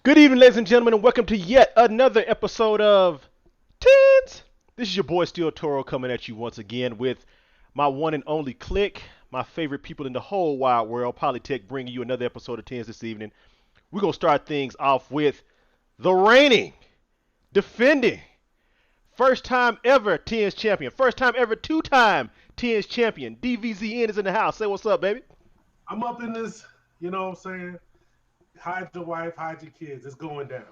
Good evening, ladies and gentlemen, and welcome to yet another episode of Tens. This is your boy Steeltoro coming at you once again with my one and only click, my favorite people in the whole wide world, Polytech, bringing you another episode of Tens this evening. We're going to start things off with the reigning, defending, first time ever T.E.N.S champion, first time ever two-time T.E.N.S champion. DVZN is in the house. Say what's up, baby. I'm up in this, you know what I'm saying? Hide your wife, hide your kids. It's going down.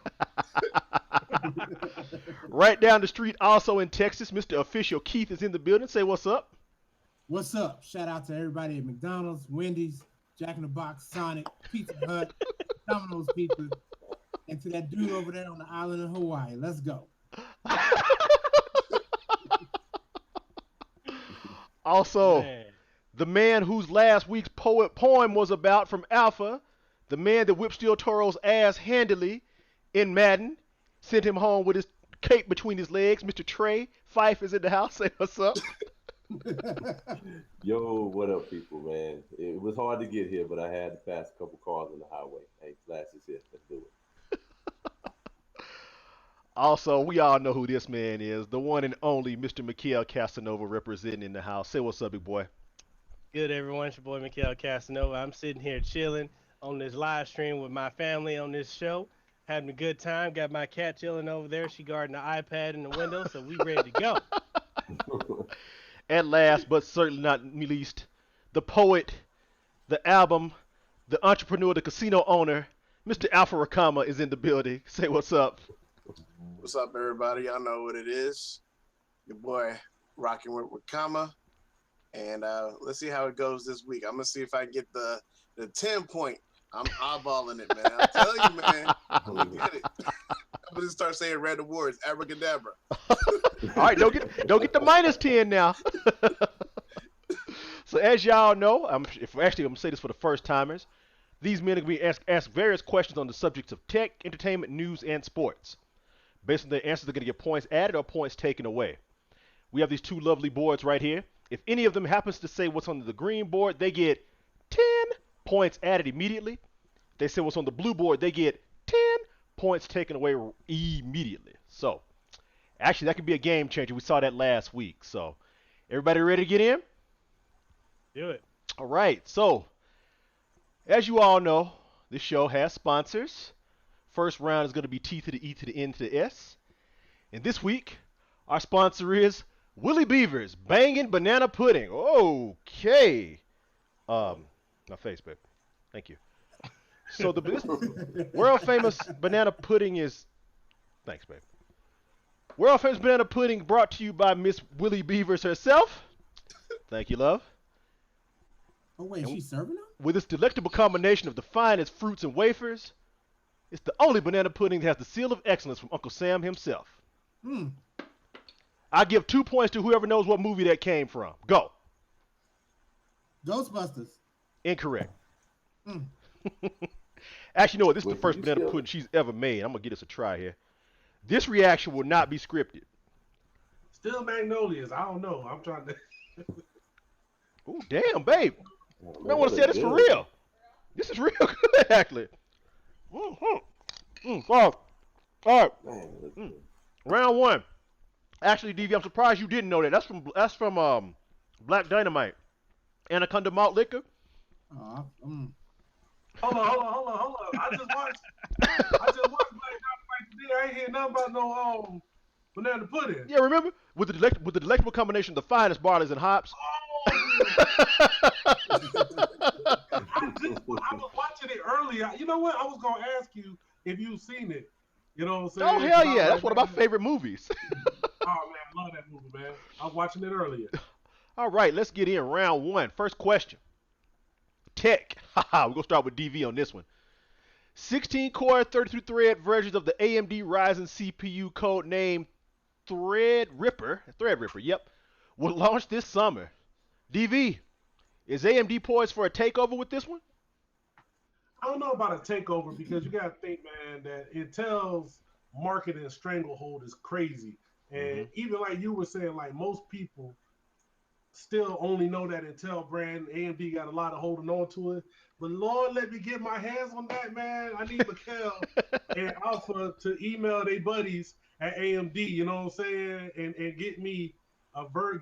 Right down the street, also in Texas, Mr. Official Keith is in the building. Say what's up. What's up? Shout out to everybody at McDonald's, Wendy's, Jack in the Box, Sonic, Pizza Hut, Domino's Pizza, and to that dude over there on the island of Hawaii. Let's go. Also, Man, the man whose last week's poem was about from Alpha, the man that whipped Steel Toro's ass handily in Madden, sent him home with his cape between his legs. Mr. Trey Fife is in the house. Say what's up. Yo, what up, people, man? It was hard to get here, but I had to pass a couple cars on the highway. Hey, Flash is here. Let's do it. Also, we all know who this man is, the one and only Mr. Mekel Kasanova representing in the house. Say what's up, big boy. good everyone. It's your boy Mekel Kasanova. I'm sitting here chilling on this live stream with my family on this show, having a good time. Got my cat chilling over there. She guarding the iPad in the window, so we ready to go. At last, but certainly not least, the poet, the album, the entrepreneur, the casino owner, Mr. Alpha Rakama is in the building. Say what's up. What's up, everybody? Y'all know what it is. Your boy rocking with Rakama. And let's see how it goes this week. I'm going to see if I get the 10 point. I'm eyeballing it, man. I tell you, man. I'm going to get it. I'm going to start saying random words. Abracadabra. All right, don't get the minus 10 now. So as y'all know, I'm gonna say this for the first timers. These men are gonna be asked various questions on the subjects of tech, entertainment, news, and sports. Based on their answers, they're gonna get points added or points taken away. We have these two lovely boards right here. If any of them happens to say what's on the green board, they get 10 points added immediately. If they say what's on the blue board, they get 10 points taken away immediately. So, actually, that could be a game changer. We saw that last week. So, everybody ready to get in? Do it. All right. So, as you all know, this show has sponsors. First round is going to be T to the E to the N to the S. And this week, our sponsor is Willie Beaver's Bangin' Banana Pudding. Okay. My face, babe. Thank you. So this world famous banana pudding is. Thanks, babe. World famous banana pudding brought to you by Miss Willie Beavers herself. Thank you, love. Oh, wait, she's serving them? With its delectable combination of the finest fruits and wafers, it's the only banana pudding that has the seal of excellence from Uncle Sam himself. Hmm. I give 2 points to whoever knows what movie that came from. Go. Ghostbusters. Incorrect. Hmm. Actually, you know what? This is the Wait, first you banana still- pudding she's ever made. I'm gonna give this a try here. This reaction will not be scripted. Still magnolias. I don't know. I'm trying to. Ooh, damn, babe. Oh, I want to say this for good. real. This is real good, actually. All right. Man, look Mm. good. Round one. Actually, DV, I'm surprised you didn't know that. That's from Black Dynamite. Anaconda Malt Liquor. Aw, Hold on. I just watched Black Dynamite today. I ain't hear nothing about no banana pudding. Yeah, remember? With the delectable combination of the finest barleys and hops. I was watching it earlier. You know what? I was gonna ask you if you've seen it. You know what I'm Oh, saying? hell 'Cause I yeah. was That's one of my like, favorite movies. Oh man, I love that movie, man. I was watching it earlier. All right, let's get in. Round one. First question. Tech. Haha, we're going to start with DV on this one. 16 core, 32 thread versions of the AMD Ryzen CPU code named Threadripper, yep, will launch this summer. DV, is AMD poised for a takeover with this one? I don't know about a takeover because you gotta think, man, that Intel's marketing stranglehold is crazy. Mm-hmm. And even like you were saying, like most people still only know that Intel brand. AMD got a lot of holding on to it. But Lord, let me get my hands on that, man. I need Mekel and Alpha to email their buddies at AMD, you know what I'm saying? And get me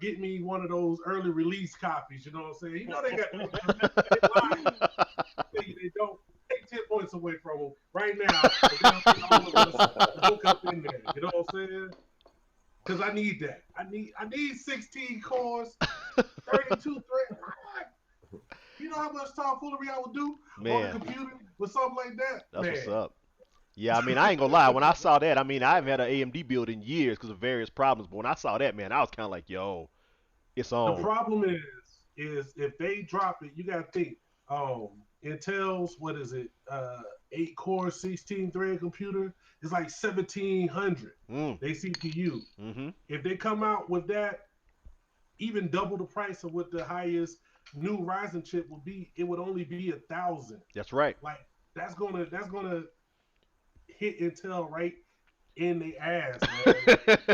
get me one of those early release copies, you know what I'm saying? You know they got they lie. They don't take 10 points away from them right now. All of us to hook up in there, you know what I'm saying? Because I need that. I need 16 cores, 32 threads. You know how much tomfoolery I would do on the Man, computer with something like that? that's what's Man, up. Yeah, I mean, I ain't gonna lie. When I saw that, I mean, I haven't had an AMD build in years because of various problems. But when I saw that, man, I was kind of like, yo, it's the on. problem is if they drop it, you got to think. Intel's what is it? 8 core, 16 thread computer. It's like 1700. Mm. They CPU. Mm-hmm. If they come out with that, even double the price of what the highest new Ryzen chip would be, it would only be 1,000. That's right. Like that's gonna hit Intel right in the ass, man. Like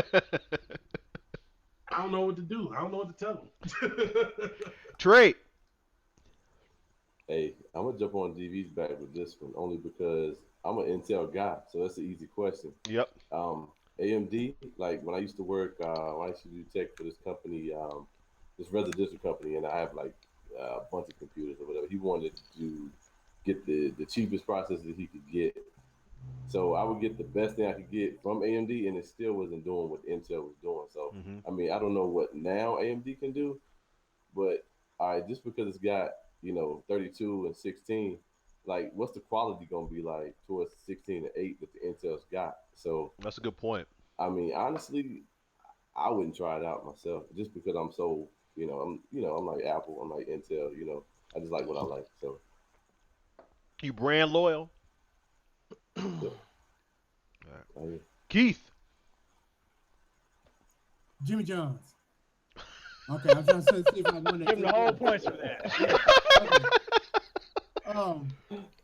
I don't know what to do. I don't know what to tell them. Trey. Hey, I'm gonna jump on DV's back with this one only because I'm an Intel guy, so that's an easy question. Yep. AMD, like when I used to work, when I used to do tech for this company, this residential company, and I have like a bunch of computers or whatever. He wanted to get the cheapest processor he could get, so I would get the best thing I could get from AMD, and it still wasn't doing what Intel was doing. So Mm-hmm. I mean, I don't know what now AMD can do, but just because it's got 32 and 16, like what's the quality gonna be like towards 16 and 8 that the Intel's got? So That's a good point. I mean, honestly, I wouldn't try it out myself just because I'm so I'm like Apple, I'm like Intel, I just like what I like. So You brand loyal. yeah, All right. Keith. Jimmy John's. Okay, I'm trying to see if I win it. Give him the whole points for that. Okay.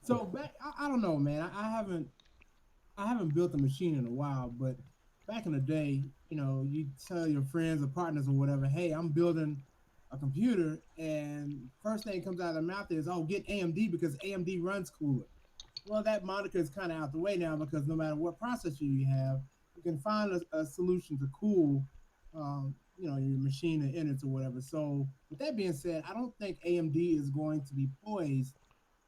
So back, I don't know, man. I haven't built a machine in a while, but back in the day, you tell your friends or partners or whatever, hey, I'm building a computer, and first thing comes out of their mouth is, oh, get AMD because AMD runs cooler. Well, that moniker is kind of out the way now because no matter what processor you have, you can find a solution to cool, your machine or innards or whatever. So with that being said, I don't think AMD is going to be poised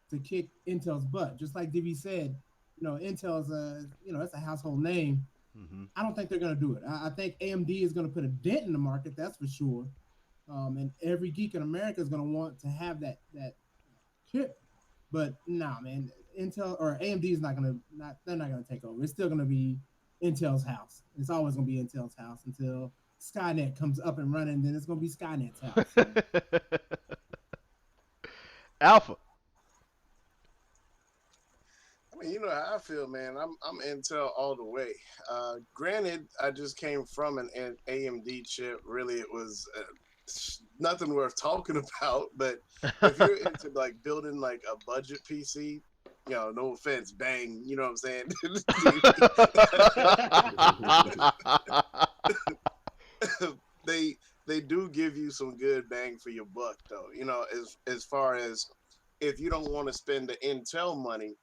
to kick Intel's butt. Just like DV said, Intel's it's a household name. Mm-hmm. I don't think they're going to do it. I think AMD is going to put a dent in the market, that's for sure. And every geek in America is going to want to have that chip. But nah, man, Intel or AMD is they're not going to take over. It's still going to be Intel's house. It's always going to be Intel's house until Skynet comes up and running. Then it's going to be Skynet's house. So. Alpha. I mean, you know how I feel, man. I'm Intel all the way. Granted, I just came from an AMD chip. Really, it was nothing worth talking about. But if you're into like building like a budget PC, no offense, bang. You know what I'm saying? They do give you some good bang for your buck, though. As far as if you don't want to spend the Intel money.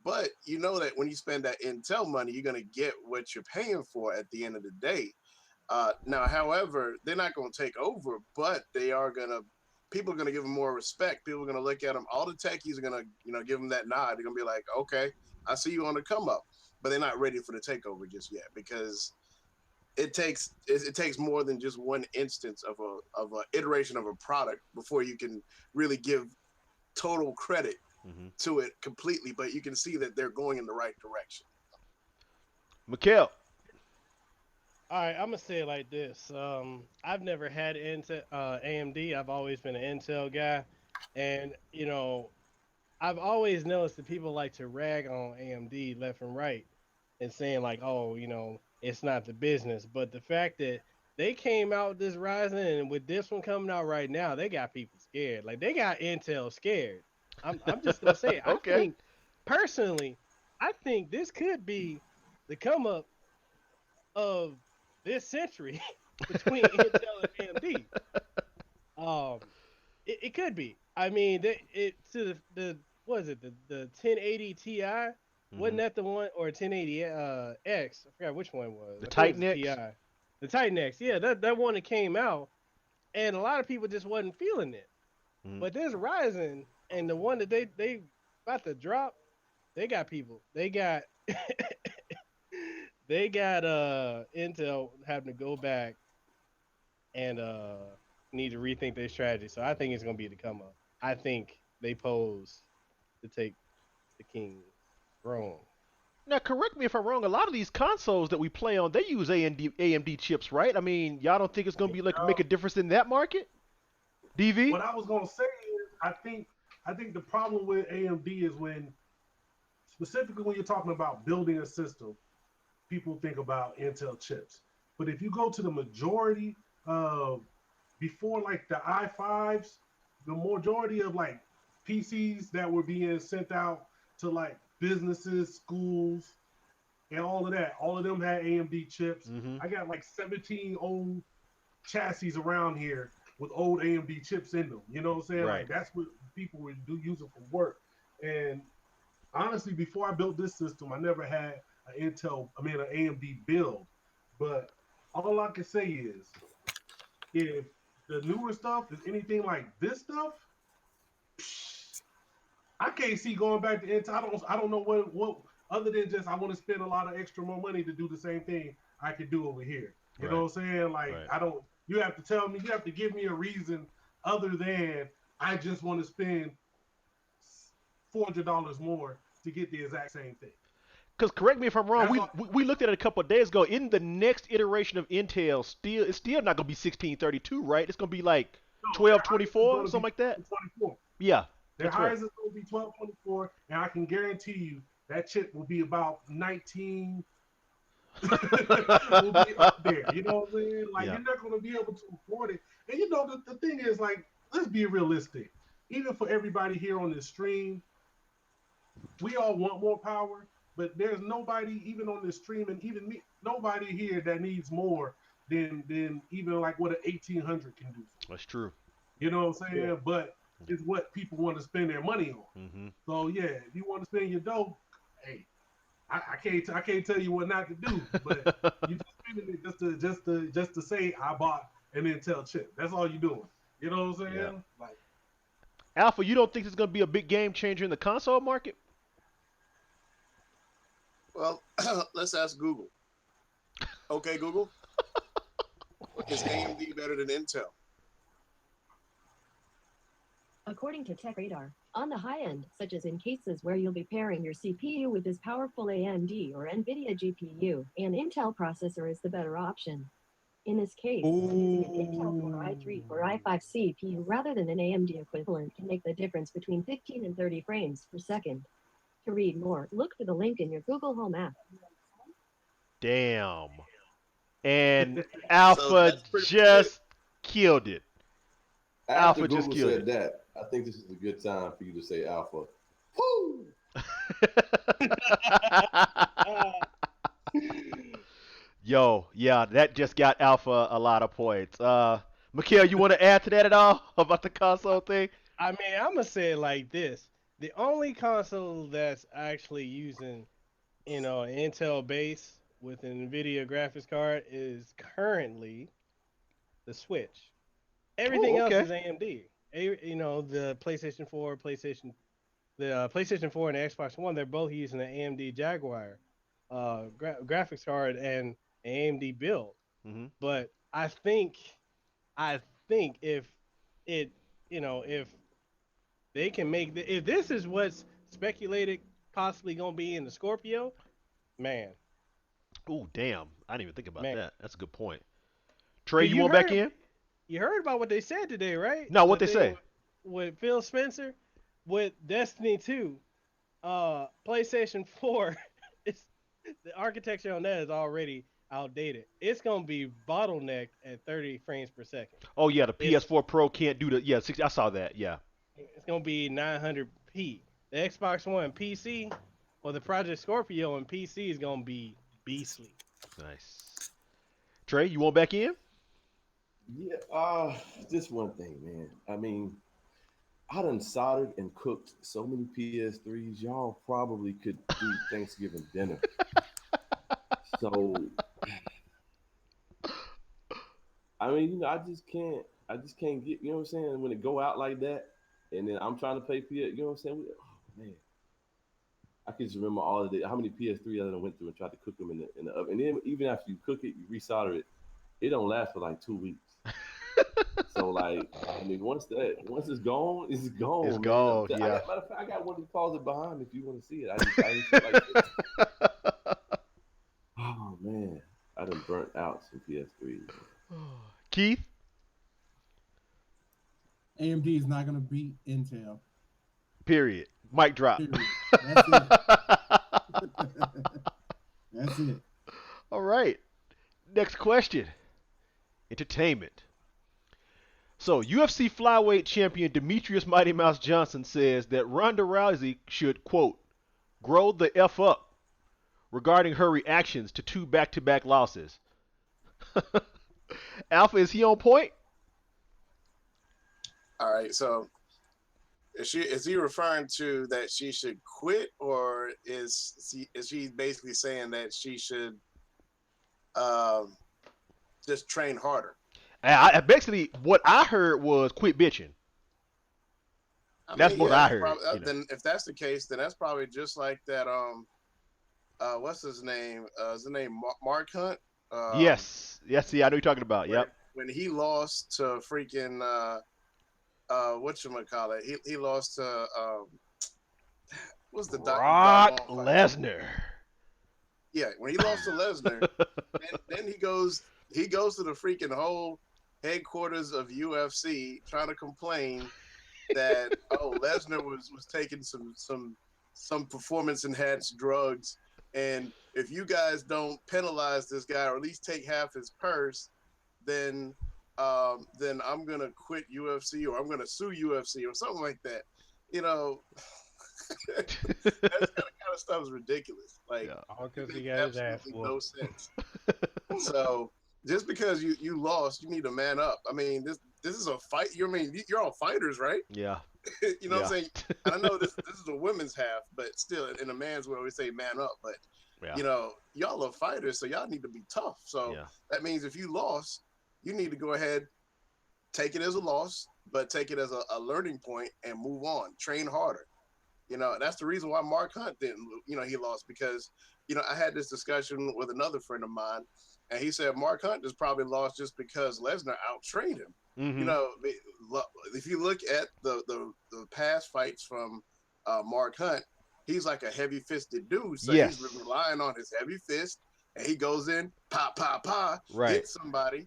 But you know that when you spend that Intel money, you're going to get what you're paying for at the end of the day. Now, however, they're not going to take over, but people are going to give them more respect. People are going to look at them. All the techies are going to, give them that nod. They're going to be like, okay, I see you on the come up, but they're not ready for the takeover just yet because it takes more than just one instance of a iteration of a product before you can really give total credit to it completely, but you can see that they're going in the right direction. Mekel. All right, I'm gonna say it like this. I've never had AMD. I've always been an Intel guy, and I've always noticed that people like to rag on AMD left and right, and saying like, oh, it's not the business. But the fact that they came out with this Ryzen and with this one coming out right now, they got people scared. Like they got Intel scared. I'm just gonna say it. Okay. I think personally, this could be the come up of this century between Intel and AMD. It could be. I mean, it to the what is it the 1080 Ti? Wasn't that the one or 1080 X? I forgot which one it was. The I think it was Titan the X. Ti. The Titan X. Yeah, that one that came out, and a lot of people just wasn't feeling it. Mm-hmm. But there's Ryzen, and the one that they about to drop, they got people. They got they got Intel having to go back and need to rethink their strategy. So I think it's gonna be the come up. I think they pose to take the king's throne. Now, correct me if I'm wrong. A lot of these consoles that we play on, they use AMD chips, right? I mean, y'all don't think it's gonna be like make a difference in that market? DV? What I was gonna say is, I think the problem with AMD is when, specifically when you're talking about building a system, people think about Intel chips. But if you go to the majority of before like the i5s, the majority of like PCs that were being sent out to like businesses, schools, and all of them had AMD chips. Mm-hmm. I got like 17 old chassis around here with old AMD chips in them. You know what I'm saying? Right. Like that's what people would use it for work. And honestly, before I built this system, I never had an AMD build. But all I can say is, if the newer stuff is anything like this stuff, I can't see going back to Intel. I don't know what other than just I want to spend a lot of extra more money to do the same thing I could do over here. You know what I'm saying? Like Right. I don't. You have to tell me. You have to give me a reason other than I just want to spend $400 more to get the exact same thing. Because correct me if I'm wrong, That's we looked at it a couple of days ago. In the next iteration of Intel, it's still not gonna be 1632, right? It's gonna be like No, their highest is 1224, gonna something be like that. 1224. Yeah, Their that's right. highest is going to be 1224, and I can guarantee you that chip will be about 19. Will be up there. You know what I'm saying? Like Yeah. you're not going to be able to afford it. And you know the thing is, like, let's be realistic. Even for everybody here on this stream, we all want more power, but there's nobody even on this stream, and even me, nobody here that needs more than even like what an 1800 can do. That's true. You know what I'm saying? Yeah. But it's what people want to spend their money on. Mm-hmm. So yeah, if you want to spend your dough, hey, I can't tell you what not to do, but you just spending it just to say I bought an Intel chip. That's all you're doing. You know what I'm saying? Yeah. Like, Alpha, you don't think it's gonna be a big game changer in the console market? Well, let's ask Google. Okay, Google, is AMD better than Intel? According to TechRadar, on the high end, such as in cases where you'll be pairing your CPU with this powerful AMD or NVIDIA GPU, an Intel processor is the better option. In this case, using an Intel Core i3 or i5 CPU rather than an AMD equivalent can make the difference between 15 and 30 frames per second. To read more, look for the link in your Google Home app. Damn. And So Alpha that's pretty just killed it. After Alpha just Google killed said it. that, I think this is a good time for you to say Alpha. Woo! Yo, yeah, that just got Alpha a lot of points. Mekel, you want to add to that at all about the console thing? I mean, I'm gonna say it like this: the only console that's actually using, an Intel base with an NVIDIA graphics card is currently the Switch. Everything else okay. is AMD. The PlayStation 4 and the Xbox One, they're both using the AMD Jaguar graphics card and AMD build. Mm-hmm. But I think if it, if they can if this is what's speculated possibly gonna be in the Scorpio, man, Ooh, damn. I didn't even think about man. that. That's a good point. Trey, 'Cause you want back in? you heard about what they said today, right? No, what The they thing say? with Phil Spencer, with Destiny 2, PlayStation 4, it's the architecture on that is already outdated. It's gonna be bottlenecked at 30 frames per second. Oh yeah, the It's PS4 Pro can't do the 60. I saw that. Yeah. it's gonna be 900p. The Xbox One PC or the Project Scorpio and PC is gonna be beastly. Nice. Trey, you want back in? Yeah, just one thing, man. I mean, I done soldered and cooked so many PS3s. Y'all probably could do Thanksgiving dinner. So, I mean, I just can't get, you know what I'm saying? When it go out like that, and then I'm trying to play PS, you know what I'm saying? Oh man, I can just remember all of the how many PS3 I done went through and tried to cook them in the oven. And then even after you cook it, you resolder it. It don't last for like 2 weeks. So like, I mean, once it's It's gone, man. gone. Yeah. Matter of fact, I got one in the closet behind me if you want to see it. I just feel like cooking. Oh man, I done burnt out some PS3. Keith. AMD is not gonna beat Intel. Period. Mic drop. Period. That's it. That's it. All right. Next question. Entertainment. So, UFC flyweight champion Demetrius Mighty Mouse Johnson says that Ronda Rousey should, quote, grow the F up regarding her reactions to two back to back losses. Alpha, is he on point? All right, so is he referring to that she should quit, or is she basically saying that she should um, just train harder? Basically, what I heard was quit bitching. I That's mean, what yeah, I that's heard. probably then if that's the case, then that's probably just like that. What's his name? Is the name Mark Hunt? Um, Yes. Yes, see, I know you're talking about. when Yep. when he lost to freaking whatchamacallit, he lost to what's the Brock doggone fight? Lesnar. Yeah, when he lost to Lesnar, then he goes to the freaking whole headquarters of UFC trying to complain that Lesnar was taking some performance enhanced drugs, and if you guys don't penalize this guy or at least take half his purse, then I'm gonna quit UFC or I'm gonna sue UFC or something like that. You know, that kind of stuff is ridiculous. Like, Yeah. All it because he makes got his ass absolutely no whooped. sense. So just because you lost, you need to man up. I mean, this is a fight. You're all fighters, right? Yeah. You know what Yeah. I'm saying? And I know this is a women's half, but still, in a man's world, we say man up. But Yeah. y'all are fighters, so y'all need to be tough. So Yeah. that means if you lost, you need to go ahead, take it as a loss, but take it as a learning point and move on. Train harder. That's the reason why Mark Hunt didn't. He lost because I had this discussion with another friend of mine, and he said Mark Hunt just probably lost just because Lesnar out-trained him. Mm-hmm. If you look at the past fights from Mark Hunt, he's like a heavy-fisted dude, so he's Yes. relying on his heavy fist, and he goes in, pop, pop, pop, Right. hits somebody.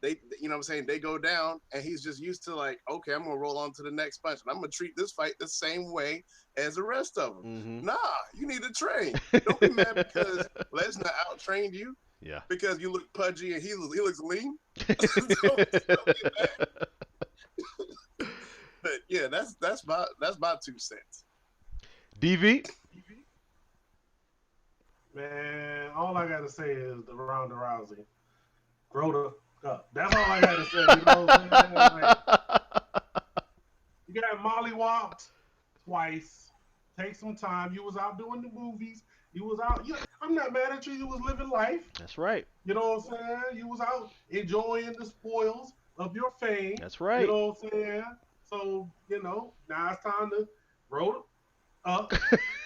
They, you know what I'm saying? They go down, and he's just used to like, okay, I'm gonna roll on to the next punch, and I'm gonna treat this fight the same way as the rest of them. Mm-hmm. Nah, you need to train. Don't be mad because Lesnar out-trained you Yeah. because you look pudgy and he looks lean. Don't get mad. But yeah, that's my 2 cents. DV. Man, all I gotta say is the Ronda Rousey. Grow the up. That's all I gotta say. You know what I'm saying? Like, you got mollywopped twice. Take some time. You was out doing the movies. You was out. I'm not mad at you. You was living life. That's right. You know what I'm saying? You was out enjoying the spoils of your fame. That's You right. know what I'm saying? So, now it's time to grow up,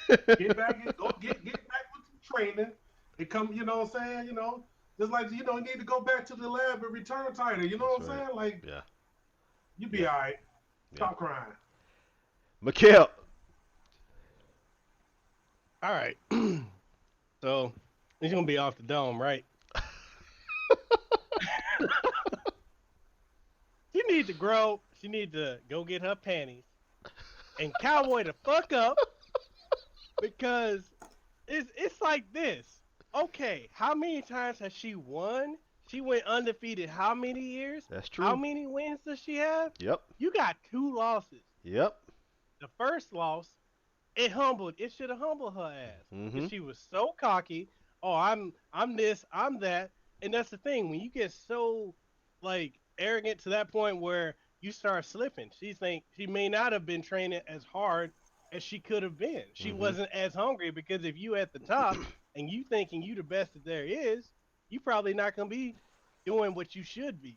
get back and go get back with the training. It come, you know what I'm saying? Just like you need to go back to the lab and return a title. You know That's what I'm right. saying? Like, Yeah. you be Yeah. all right. Yeah. Stop crying. Mekel. All right. So it's gonna be off the dome, right? She need to grow. She need to go get her panties and cowboy the fuck up because it's like this. Okay, how many times has she won? She went undefeated how many years? That's How true. many wins does she have? Yep. You got 2 losses. Yep. The first loss, it should have humbled her ass. Mm-hmm. Because she was so cocky. Oh, I'm this, I'm that. And that's the thing, when you get so like arrogant to that point where you start slipping. She may not have been training as hard as she could have been. She Mm-hmm. wasn't as hungry because if you at the top and you thinking you the best that there is, you probably not gonna be doing what you should be.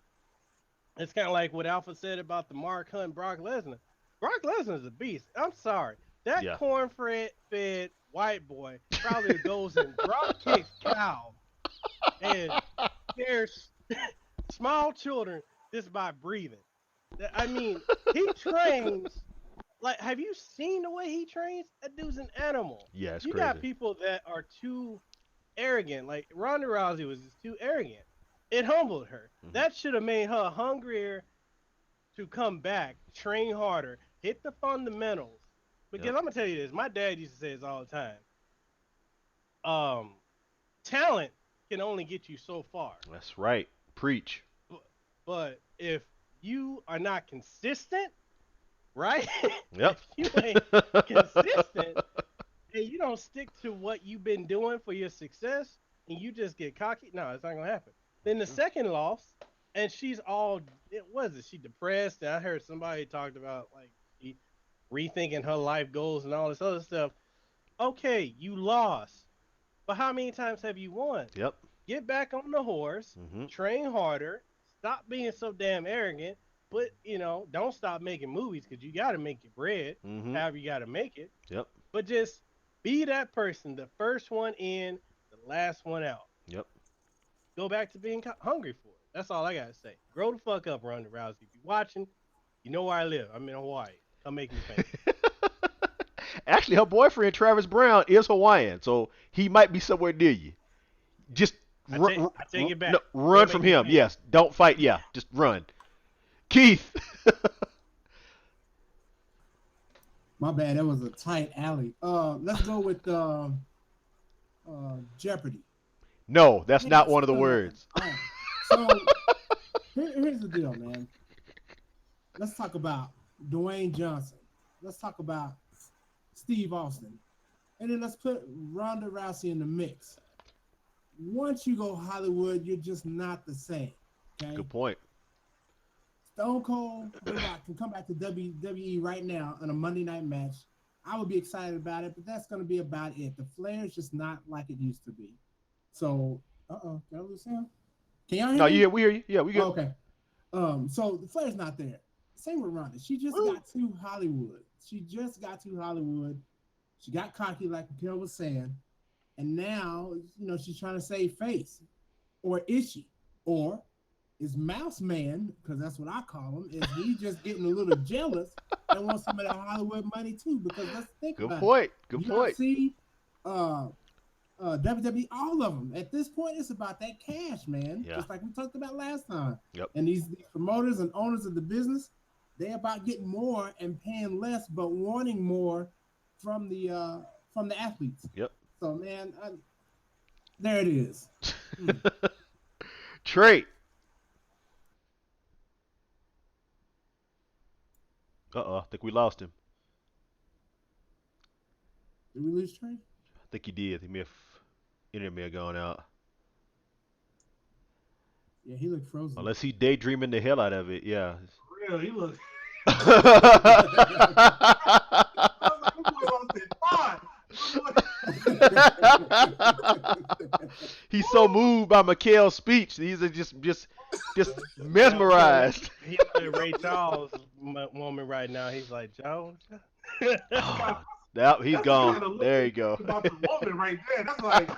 It's kind of like what Alpha said about the Mark Hunt Brock Lesnar. Brock Lesnar is a beast. I'm sorry. That Yeah. corn-fed white boy probably goes and drop kicks cow and scares small children just by breathing. I mean, he trains like. Have you seen the way he trains? That dude's an animal. Yeah, it's You crazy. got people that are too arrogant. Like Ronda Rousey was just too arrogant. It humbled her. Mhm. That should have made her hungrier to come back, train harder, hit the fundamentals. Because Yep. I'm gonna tell you this, my dad used to say this all the time. Um, Talent can only get you so far, That's right. Preach. but if you are not consistent, right? Yep. If you ain't consistent and you don't stick to what you've been doing for your success, and you just get cocky, no, it's not gonna happen. Then the second loss, and she's all, it was it? She depressed, and I heard somebody talked about like she rethinking her life goals and all this other stuff. Okay, you lost, but how many times have you won? Yep. Get back on the horse, Mm-hmm. train harder, stop being so damn arrogant, but don't stop making movies because you got to make your bread, Mm-hmm. however you got to make it. Yep. But just be that person, the first one in, the last one out. Yep. Go back to being hungry for it. That's all I gotta say. Grow the fuck up, Ronda Rousey. If you're watching, you know where I live. I'm in Hawaii. Come make me famous. Actually, her boyfriend Travis Brown is Hawaiian, so he might be somewhere near you. Just I take it back. no, Go run make from me him. famous. Yes, don't fight. Yeah, just run. Keith. My bad. That was a tight alley. Let's go with Jeopardy. No, that's not Man, one of the son words. Oh. So here's the deal, man. Let's talk about Dwayne Johnson. Let's talk about Steve Austin. And then let's put Ronda Rousey in the mix. Once you go Hollywood, you're just not the same. Okay. Good point. Stone Cold can come back to WWE right now on a Monday night match. I would be excited about it, but that's going to be about it. The flair is just not like it used to be. So, did I lose him? Can y'all hear No, me? we hear you. Yeah, we good. Okay. So the flair's not there. Same with Ronda. She just got too Hollywood. She got cocky, like Mekel was saying, and now she's trying to save face. Or is she? Or is Mouse Man, because that's what I call him, is he just getting a little jealous and wants some of that Hollywood money too? Because let's think Good about point. it. Good point. UFC, WWE, all of them. At this point, it's about that cash, man. Yeah. Just like we talked about last time. Yep. And these promoters and owners of the business, they're about getting more and paying less, but wanting more from the athletes. Yep. So, man, there it is. Trey. I think we lost him. Did we lose Trey? I think he did. Internet may have gone out. Yeah, he looked frozen. Unless he daydreaming the hell out of it. Yeah. For real, he looked. He's so moved by Mekel's speech. He's just mesmerized. He's like Ray Charles moment right now. He's like, Joe. Yep, he's gone. There you go. About the woman right there. That's like.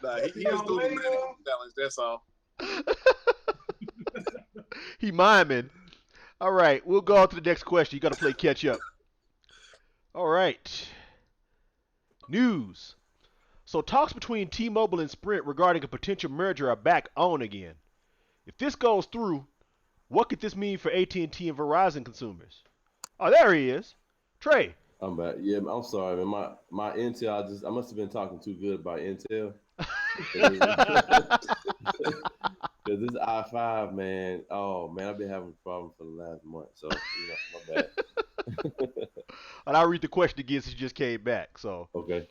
Nah, he was doing the challenge. That's all. He miming. All right, we'll go on to the next question. You got to play catch up. All right. News. So talks between T-Mobile and Sprint regarding a potential merger are back on again. If this goes through, what could this mean for AT&T and Verizon consumers? Oh, there he is. Trey. I'm back. Yeah, I'm sorry, man. My Intel, I must have been talking too good about Intel. Because this i5, man. Oh man, I've been having problems for the last month. So my bad. And I'll read the question again since you just came back. So okay.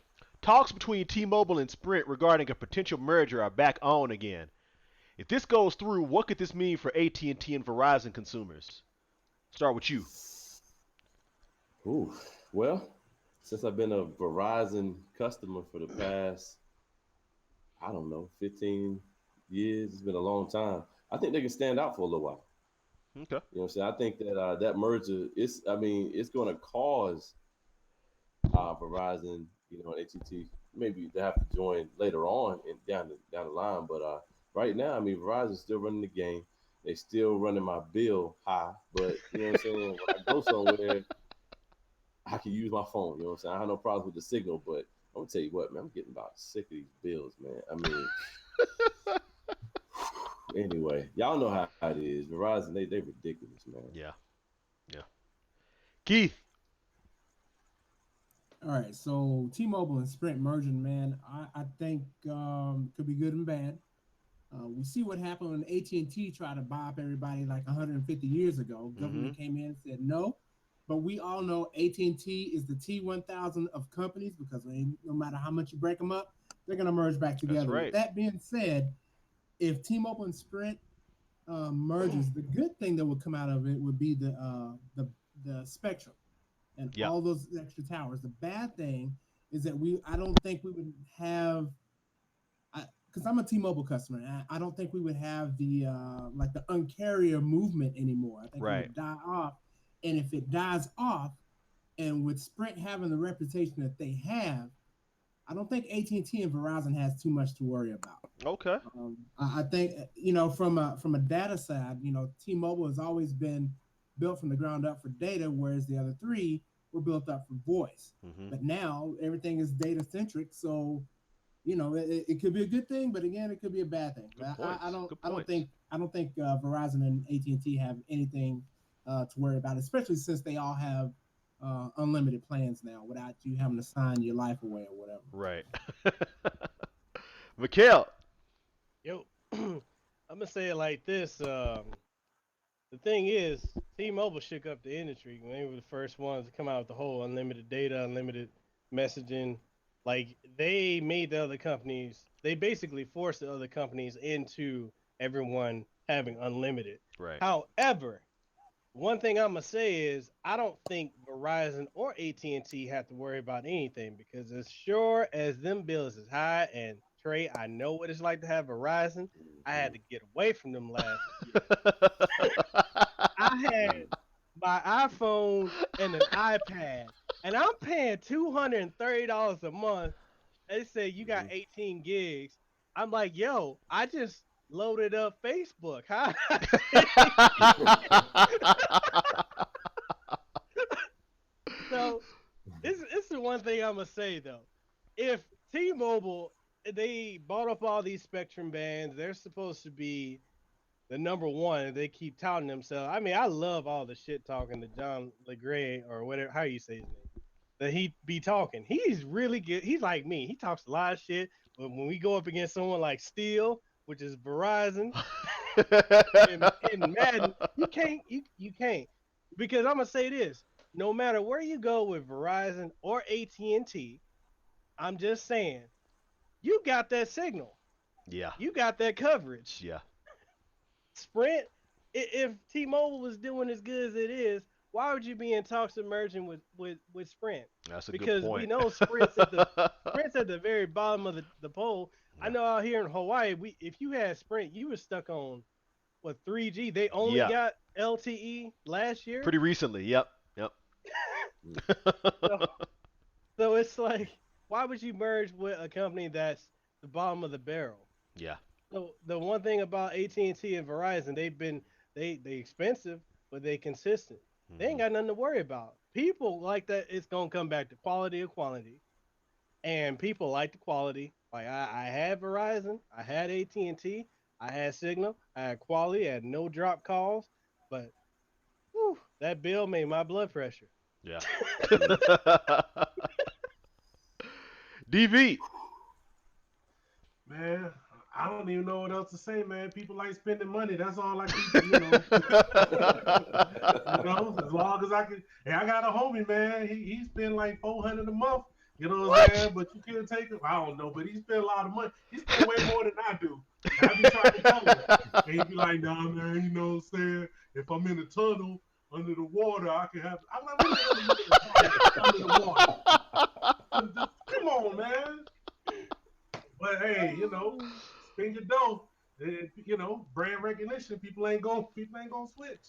Talks between T-Mobile and Sprint regarding a potential merger are back on again. If this goes through, what could this mean for AT&T and Verizon consumers? Start with you. Ooh, well, since I've been a Verizon customer for the past, I don't know, 15 years, it's been a long time. I think they can stand out for a little while. Okay. You know what I'm saying? I think that that merger, it's going to cause Verizon, and AT&T maybe they have to join later on and down the line. But right now, Verizon's still running the game. They still running my bill high. But you know what I'm saying? When I go somewhere, I can use my phone. You know what I'm saying? I have no problems with the signal. But I'm gonna tell you what, man, I'm getting about sick of these bills, man. Anyway, y'all know how it is. Verizon, they ridiculous, man. Yeah. Yeah. Keith. All right, so T-Mobile and Sprint merging, man, I think could be good and bad. We see what happened when AT&T tried to buy up everybody like 150 years ago. Government came in and said no, but we all know AT&T is the T1000 of companies because no matter how much you break them up, they're going to merge back together. That's right. With that being said, if T-Mobile and Sprint merges, the good thing that would come out of it would be the spectrum and all those extra towers. The bad thing is that I don't think we would have, because I'm a T-Mobile customer, and I don't think we would have the like the Un-carrier movement anymore. I think it would die off, and if it dies off, and with Sprint having the reputation that they have, I don't think AT&T and Verizon has too much to worry about. Okay. I think from a data side, T-Mobile has always been built from the ground up for data, whereas the other three were built up for voice. But now everything is data centric, so it could be a good thing, but again, it could be a bad thing. I don't think Verizon and AT&T have anything to worry about, especially since they all have unlimited plans now without you having to sign your life away or whatever. Right. Mekel. Yo, I'm gonna say it like this. The thing is, T-Mobile shook up the industry when they were the first ones to come out with the whole unlimited data, unlimited messaging. Like, they made the other companies, they basically forced the other companies into everyone having unlimited. Right. However, one thing I'm gonna say is I don't think Verizon or AT&T have to worry about anything, because as sure as them bills is high, and Trey, I know what it's like to have Verizon. I had to get away from them last year. I had my iPhone and an iPad, and I'm paying $230 a month. They say you got 18 gigs. I'm like, yo, I just loaded up Facebook. Huh? So this is the one thing I'm gonna say though. If T-Mobile, they bought up all these Spectrum bands, they're supposed to be the number one. They keep touting themselves. I love all the shit talking to John LeGray or whatever, how you say his name, that he be talking. He's really good. He's like me. He talks a lot of shit. But when we go up against someone like Steel, which is Verizon, and Madden, you can't. Because I'm gonna say this: no matter where you go with Verizon or AT&T, I'm just saying, you got that signal. Yeah. You got that coverage. Yeah. Sprint, if T-Mobile was doing as good as it is, why would you be in talks of merging with Sprint? That's a because good point. we know Sprint's at the very bottom of the pole. Yeah. I know out here in Hawaii, if you had Sprint, you were stuck on 3G. They only got LTE last year. Pretty recently, yep. So it's like, why would you merge with a company that's the bottom of the barrel? Yeah. So the one thing about AT&T and Verizon, they expensive, but they consistent. They ain't got nothing to worry about. People like that. It's gonna come back to quality of quantity, and people like the quality. Like I had Verizon, I had AT&T, I had Signal, I had quality, I had no drop calls, but whew, that bill made my blood pressure. Yeah. DV. Man, I don't even know what else to say, man. People like spending money. That's all I keep, as long as I can. Hey, I got a homie, man. He spend like $400 a month You know what I'm What? saying? But you can't take him. I don't know, but he spent a lot of money. He spent way more than I do. And I be trying to tell him. And he be like, nah, man, you know what I'm saying? If I'm in a tunnel under the water, I can have. I'm like, when the hell are you in a tunnel under the water? Come on, man. But hey, spend your dough. Brand recognition. People ain't gonna switch.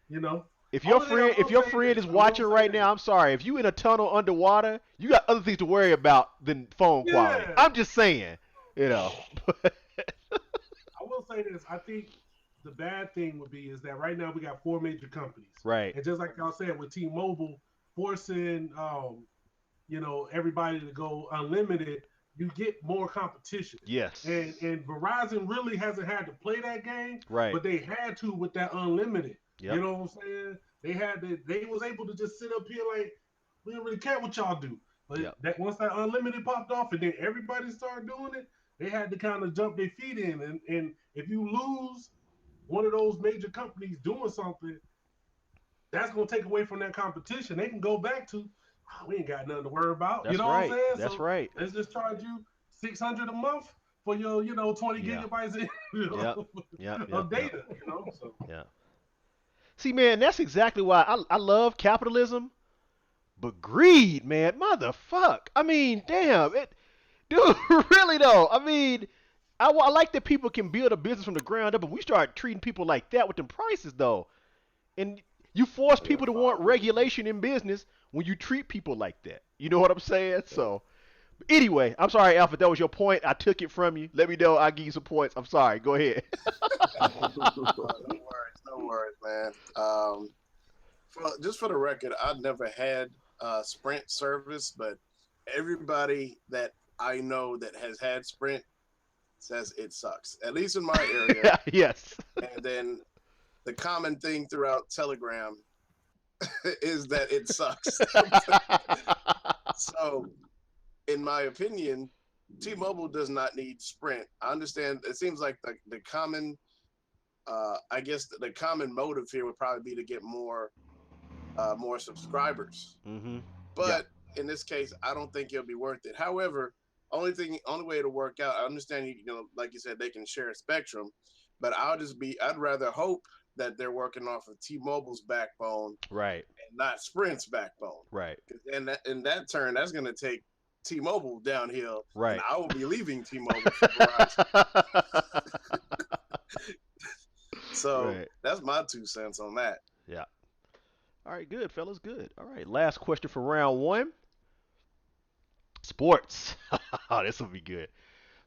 You know. If your Only thing I friend if will your say friend this, is I will watching say right this. now, I'm sorry. If you in a tunnel underwater, you got other things to worry about than phone quality. Yeah. I'm just saying, you know. I will say this. I think the bad thing would be is that right now we got four major companies, Right. and just like y'all said with T-Mobile forcing, everybody to go unlimited, you get more competition. Yes. And Verizon really hasn't had to play that game, Right. but they had to with that unlimited. You Yep. know what I'm saying? They was able to just sit up here like we don't really care what y'all do. But Yep. that once that unlimited popped off and then everybody started doing it, they had to kind of jump their feet in. And if you lose one of those major companies doing something, that's gonna take away from that competition. They can go back to, we ain't got nothing to worry about. You That's know what I'm right. saying? That's So right. let's just charge you $600 a month for your 20 Yeah. gigabytes Yep. Yep. Yep. of Yep. data. So Yeah. See, man, that's exactly why I love capitalism, but greed, man, motherfuck. I mean, damn it, dude. Really though. I mean, I like that people can build a business from the ground up, but we start treating people like that with them prices though, and you force Yeah, people to want fine. regulation in business when you treat people like that. You know what I'm saying? Yeah. So. Anyway, I'm sorry, Alfred. That was your point. I took it from you. Let me know. I'll give you some points. I'm sorry. Go ahead. No worries, man. Just for the record, I've never had Sprint service, but everybody that I know that has had Sprint says it sucks, at least in my area. Yes. And then the common thing throughout Telegram is that it sucks. So, in my opinion, T-Mobile does not need Sprint. I understand. It seems like the common, I guess the common motive here would probably be to get more subscribers. Mm-hmm. Yeah. But in this case, I don't think it'll be worth it. However, only way it'll work out. I understand like you said, they can share a spectrum, but I'd rather hope that they're working off of T-Mobile's backbone Right. and not Sprint's backbone. Right. And in that turn, that's going to take T-Mobile downhill, Right. and I will be leaving T-Mobile for Verizon. So Right. that's my 2 cents on that. Yeah. All right. Good, fellas. Good. All right. Last question for round one. Sports. Oh, this will be good.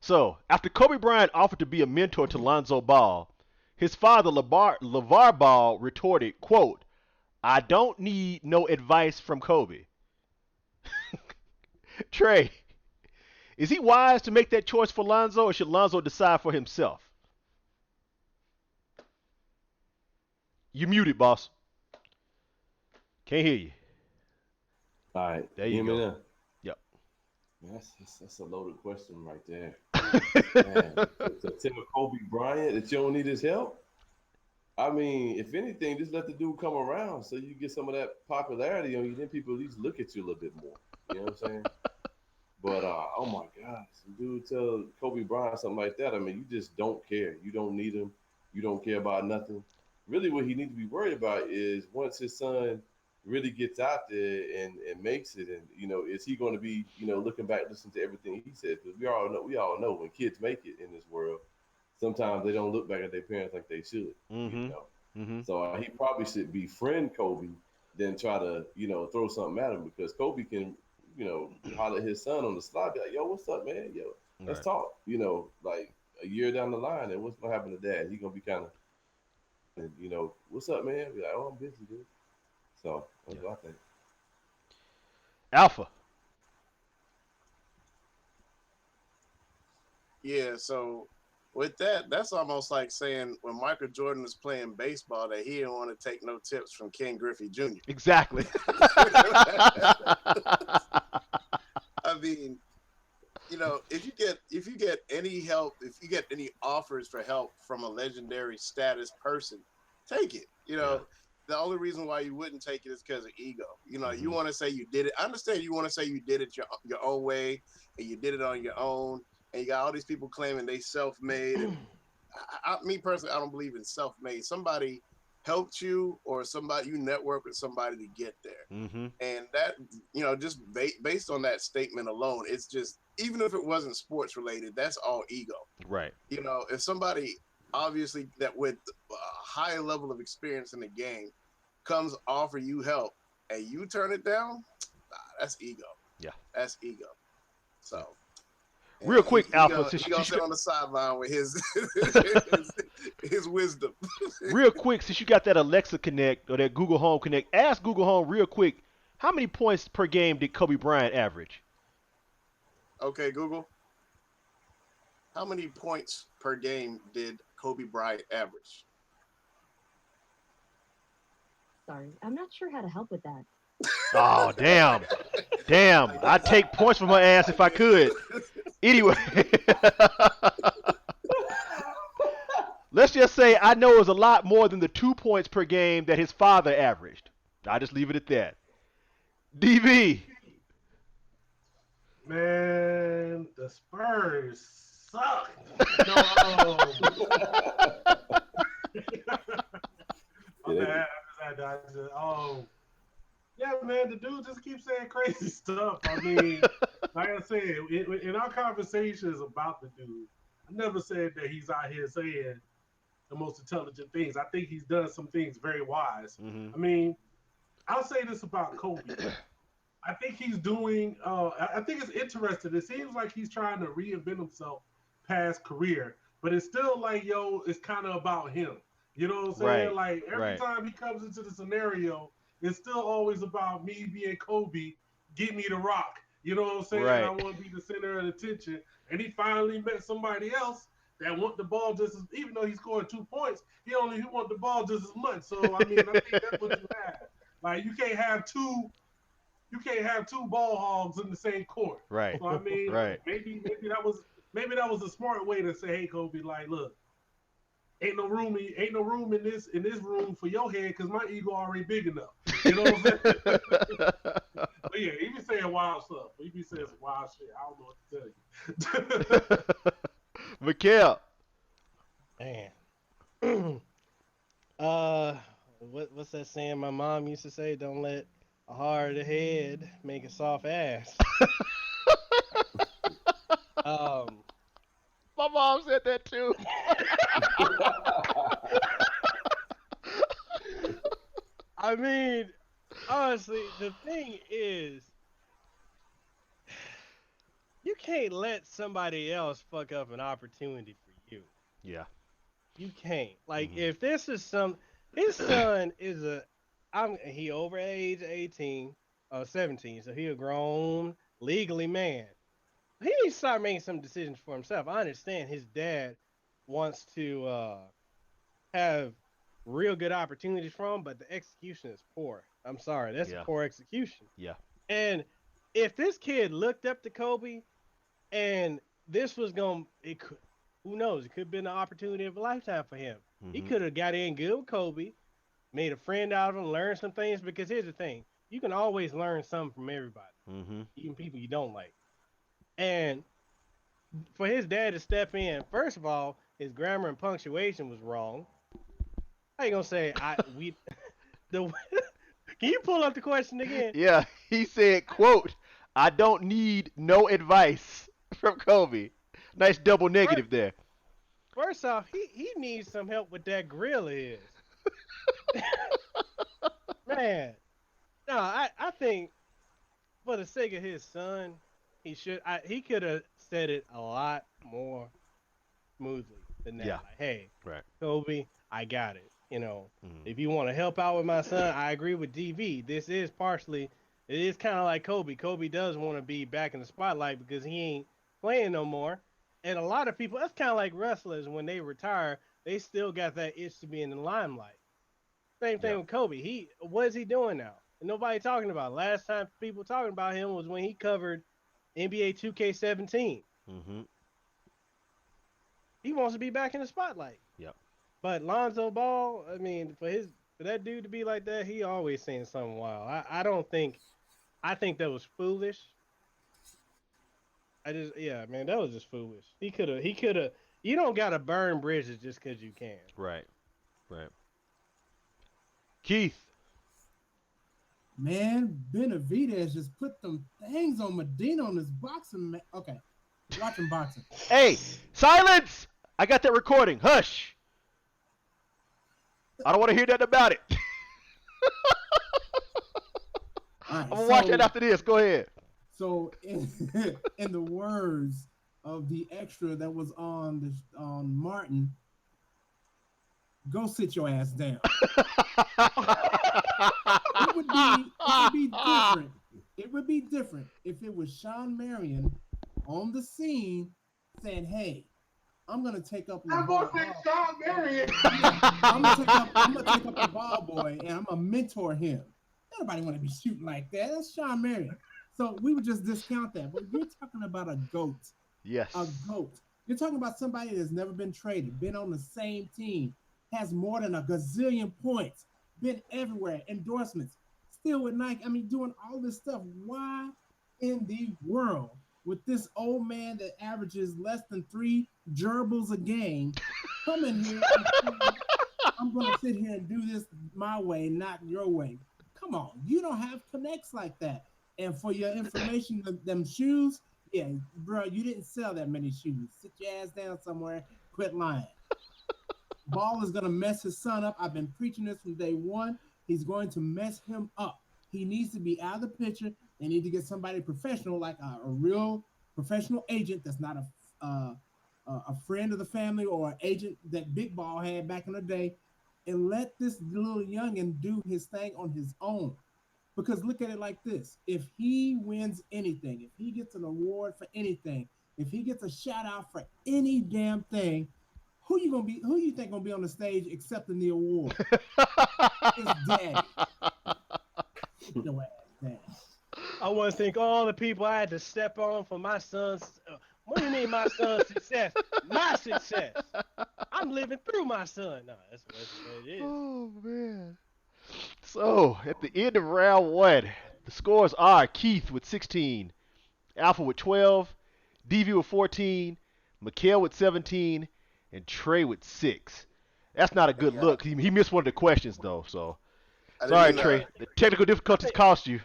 So, after Kobe Bryant offered to be a mentor to Lonzo Ball, his father, LeVar Ball, retorted, quote, I don't need no advice from Kobe. Trey, is he wise to make that choice for Lonzo, or should Lonzo decide for himself? You muted, boss. Can't hear you. All right. There you Hear me go. now? Yep. Man, that's a loaded question right there. Man, to tell Kobe Bryant that you don't need his help? I mean, if anything, just let the dude come around so you get some of that popularity on you. Then people at least look at you a little bit more. You know what I'm saying? But oh my gosh, dude, tell Kobe Bryant something like that. I mean, you just don't care. You don't need him. You don't care about nothing. Really, what he needs to be worried about is once his son really gets out there and makes it, and is he going to be looking back, listening to everything he says? Because we all know when kids make it in this world, sometimes they don't look back at their parents like they should. Mm-hmm. Mm-hmm. So he probably should befriend Kobe, then try to throw something at him, because Kobe can holler at his son on the slide, be like, yo, what's up, man? Yo, let's Right. talk. Like a year down the line, and what's gonna happen to dad? He gonna be kind of, what's up, man? Be like, oh, I'm busy, dude. So that's what I think. Alpha. Yeah, so with that, that's almost like saying when Michael Jordan was playing baseball that he didn't want to take no tips from Ken Griffey Jr. Exactly. I mean, if you get any help, if you get any offers for help from a legendary status person, take it. Yeah. the only reason why you wouldn't take it is because of ego. You know, you Mhm. want to say you did it. I understand you want to say you did it your own way and you did it on your own. And you got all these people claiming they self-made. And me personally, I don't believe in self-made. Somebody helped you or somebody you network with somebody to get there. Mhm. And that, you know, just based on that statement alone, it's just, even if it wasn't sports related, that's all ego. Right. You know, if somebody obviously that with a high level of experience in the game comes offer you help and you turn it down, that's ego. Yeah. That's ego. So Real quick, he Alpha, gonna, since he gonna you sit got, on the sideline with his his wisdom. real quick, since you got that Alexa Connect or that Google Home Connect, ask Google Home real quick, how many points per game did Kobe Bryant average? Okay, Google. How many points per game did Kobe Bryant average? Sorry, I'm not sure how to help with that. Oh, damn. Damn. I'd take points from her ass if I could. Anyway. Let's just say I know it was a lot more than the 2 points per game that his father averaged. I'll just leave it at that. DV. Man, the Spurs suck. No, my bad. Yeah, man, the dude just keeps saying crazy stuff. I mean, like I said, in our conversations about the dude, I never said that he's out here saying the most intelligent things. I think he's done some things very wise. Mm-hmm. I mean, I'll say this about Kobe. I think he's doing. I think it's interesting. It seems like he's trying to reinvent himself past career, but it's still like, yo, it's kind of about him. You know what I'm saying? Right. Like every Right. time he comes into the scenario, it's still always about me being Kobe. Get me the rock. You know what I'm saying? I Right. want to be the center of attention. And he finally met somebody else that want the ball just as, even though he scored 2 points, he want the ball just as much. So I mean, I think that's what you have. Like you can't have two ball hogs in the same court. Right. So I mean, Right. maybe that was a smart way to say, hey Kobe, like look, ain't no room in this room for your head because my ego already big enough. You know what I'm saying? But yeah, he be saying wild stuff. He be saying some wild shit. I don't know what to tell you. Mekel. Man. What's that saying my mom used to say? Don't let a hard head make a soft ass. Um, My mom said that too. I mean, honestly, the thing is, you can't let somebody else fuck up an opportunity for you. Yeah. You can't. Like, Mhm. if this is his son is he over age 18 or 17, so he a grown, legally man. He needs to start making some decisions for himself. I understand his dad wants to have real good opportunities for him, but the execution is poor. I'm sorry, that's Yeah. poor execution. Yeah. And if this kid looked up to Kobe and this was going, it could, who knows? It could have been an opportunity of a lifetime for him. He Mhm. could have got in good with Kobe, made a friend out of him, learned some things. Because here's the thing: you can always learn something from everybody, Mhm. even people you don't like. And for his dad to step in, first of all, his grammar and punctuation was wrong. How you gonna say the can you pull up the question again? Yeah. He said, "quote I don't need no advice from Kobe." Nice double First, negative there. first off, he needs some help with that grill of his. Man, no, I think for the sake of his son, he could have said it a lot more smoothly than that. Yeah. Like, hey, Right. Kobe, I got it. Mhm. If you want to help out with my son, I agree with DV. This is partially, it is kind of like Kobe. Kobe does want to be back in the spotlight because he ain't playing no more. And a lot of people, that's kind of like wrestlers when they retire, they still got that itch to be in the limelight. Same Yeah. thing with Kobe. What is he doing now? And nobody talking about it. Last time people talking about him was when he covered NBA 2K17. Mhm. He wants to be back in the spotlight. Yep. But Lonzo Ball, I mean, For that dude to be like that, he always saying something wild. I don't think. I think that was foolish. Yeah, man, that was just foolish. He could have. You don't gotta burn bridges just because you can. Right. Right. Keith. Man, Benavidez just put them things on Medina on this boxing. Okay, watching boxing. Hey, silence! I got that recording. Hush. I don't want to hear nothing about it. Right, I'm gonna watch it after this. Go ahead. So, in the words of the extra that was on Martin, go sit your ass down. It would be different. It would be different if it was Sean Marion on the scene saying, "Hey, I'm gonna take up I'm LeVar gonna say Ball. Sean Marion. I'm gonna take up the ball boy and I'm gonna mentor him." Nobody want to be shooting like that. That's Sean Marion. So we would just discount that. But you're talking about a GOAT. Yes. A GOAT. You're talking about somebody that's never been traded, been on the same team, has more than a gazillion points, been everywhere, endorsements, still with Nike. I mean, doing all this stuff. Why in the world would this old man that averages less than 3 gerbils a game come in here and say, I'm going to sit here and do this my way, not your way? Come on. You don't have connects like that. And for your information, them shoes, yeah, bro, you didn't sell that many shoes. Sit your ass down somewhere. Quit lying. Ball is going to mess his son up. I've been preaching this from day one. He's going to mess him up. He needs to be out of the picture. They need to get somebody professional, like a real professional agent that's not a friend of the family or an agent that Big Ball had back in the day, and let this little youngin do his thing on his own. Because look at it like this. If he wins anything, if he gets an award for anything, if he gets a shout out for any damn thing, who you think gonna be on the stage accepting the award? His daddy. Your ass daddy. I want to thank all the people I had to step on for my son's. What do you mean, my son's success? My success. I'm living through my son. No, that's what it is. Oh man. So at the end of round 1, the scores are Keith with 16, Alpha with 12, DV with 14, Mekel with 17, and Trey with 6. That's not a good look. He missed one of the questions though. So sorry, Trey. The technical difficulties cost you.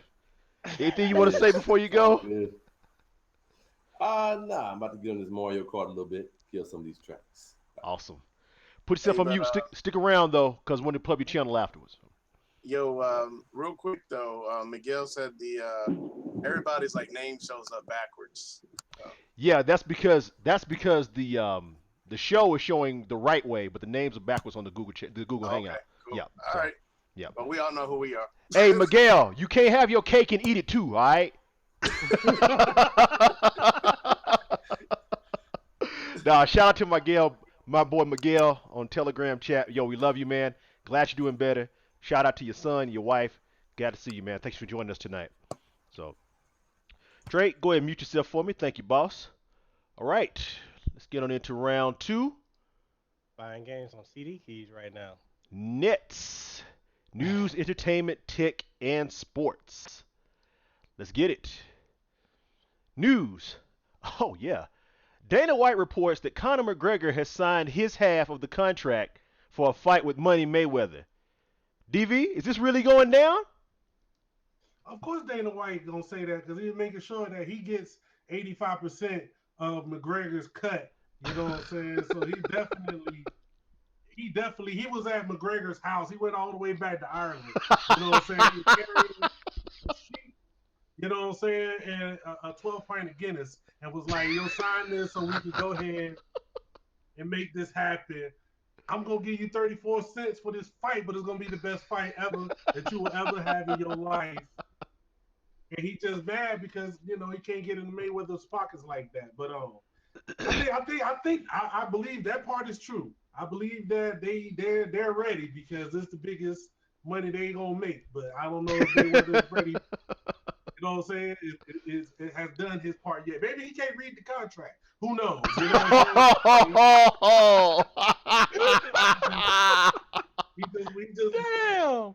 Anything you want to say before you go? Nah, I'm about to get on this Mario Kart a little bit, kill some of these tracks. Awesome. Put yourself on mute. Stick around though, because we're going to plug your channel afterwards. Yo, real quick though, Miguel said everybody's like name shows up backwards. Yeah, that's because the show is showing the right way, but the names are backwards on the Google Hangout. Cool. Yeah. All right. Yeah. But we all know who we are. Hey, Miguel, you can't have your cake and eat it too, all right? Nah, shout out to my boy Miguel on Telegram chat. Yo, we love you, man. Glad you're doing better. Shout out to your son, your wife. Glad to see you, man. Thanks for joining us tonight. So, Drake, go ahead and mute yourself for me. Thank you, boss. All right, let's get on into round 2. Buying games on CD keys right now. Nets. News, entertainment, tech, and sports. Let's get it. News. Oh, yeah. Dana White reports that Conor McGregor has signed his half of the contract for a fight with Money Mayweather. DV, is this really going down? Of course Dana White gonna say that because he's making sure that he gets 85% of McGregor's cut. You know what I'm saying? So he was at McGregor's house. He went all the way back to Ireland. You know what I'm saying? He was carrying a sheet, you know what I'm saying, and a 12 pint of Guinness, and was like, "Yo, sign this so we can go ahead and make this happen. I'm gonna give you 34 cents for this fight, but it's gonna be the best fight ever that you will ever have in your life." And he just mad because he can't get in Mayweather's pockets like that. But I believe that part is true. I believe that they're ready because it's the biggest money they gonna make. But I don't know if Mayweather's ready. You know what I'm saying? It has done his part yet. Maybe he can't read the contract. Who knows? You know what I'm saying? We just Damn.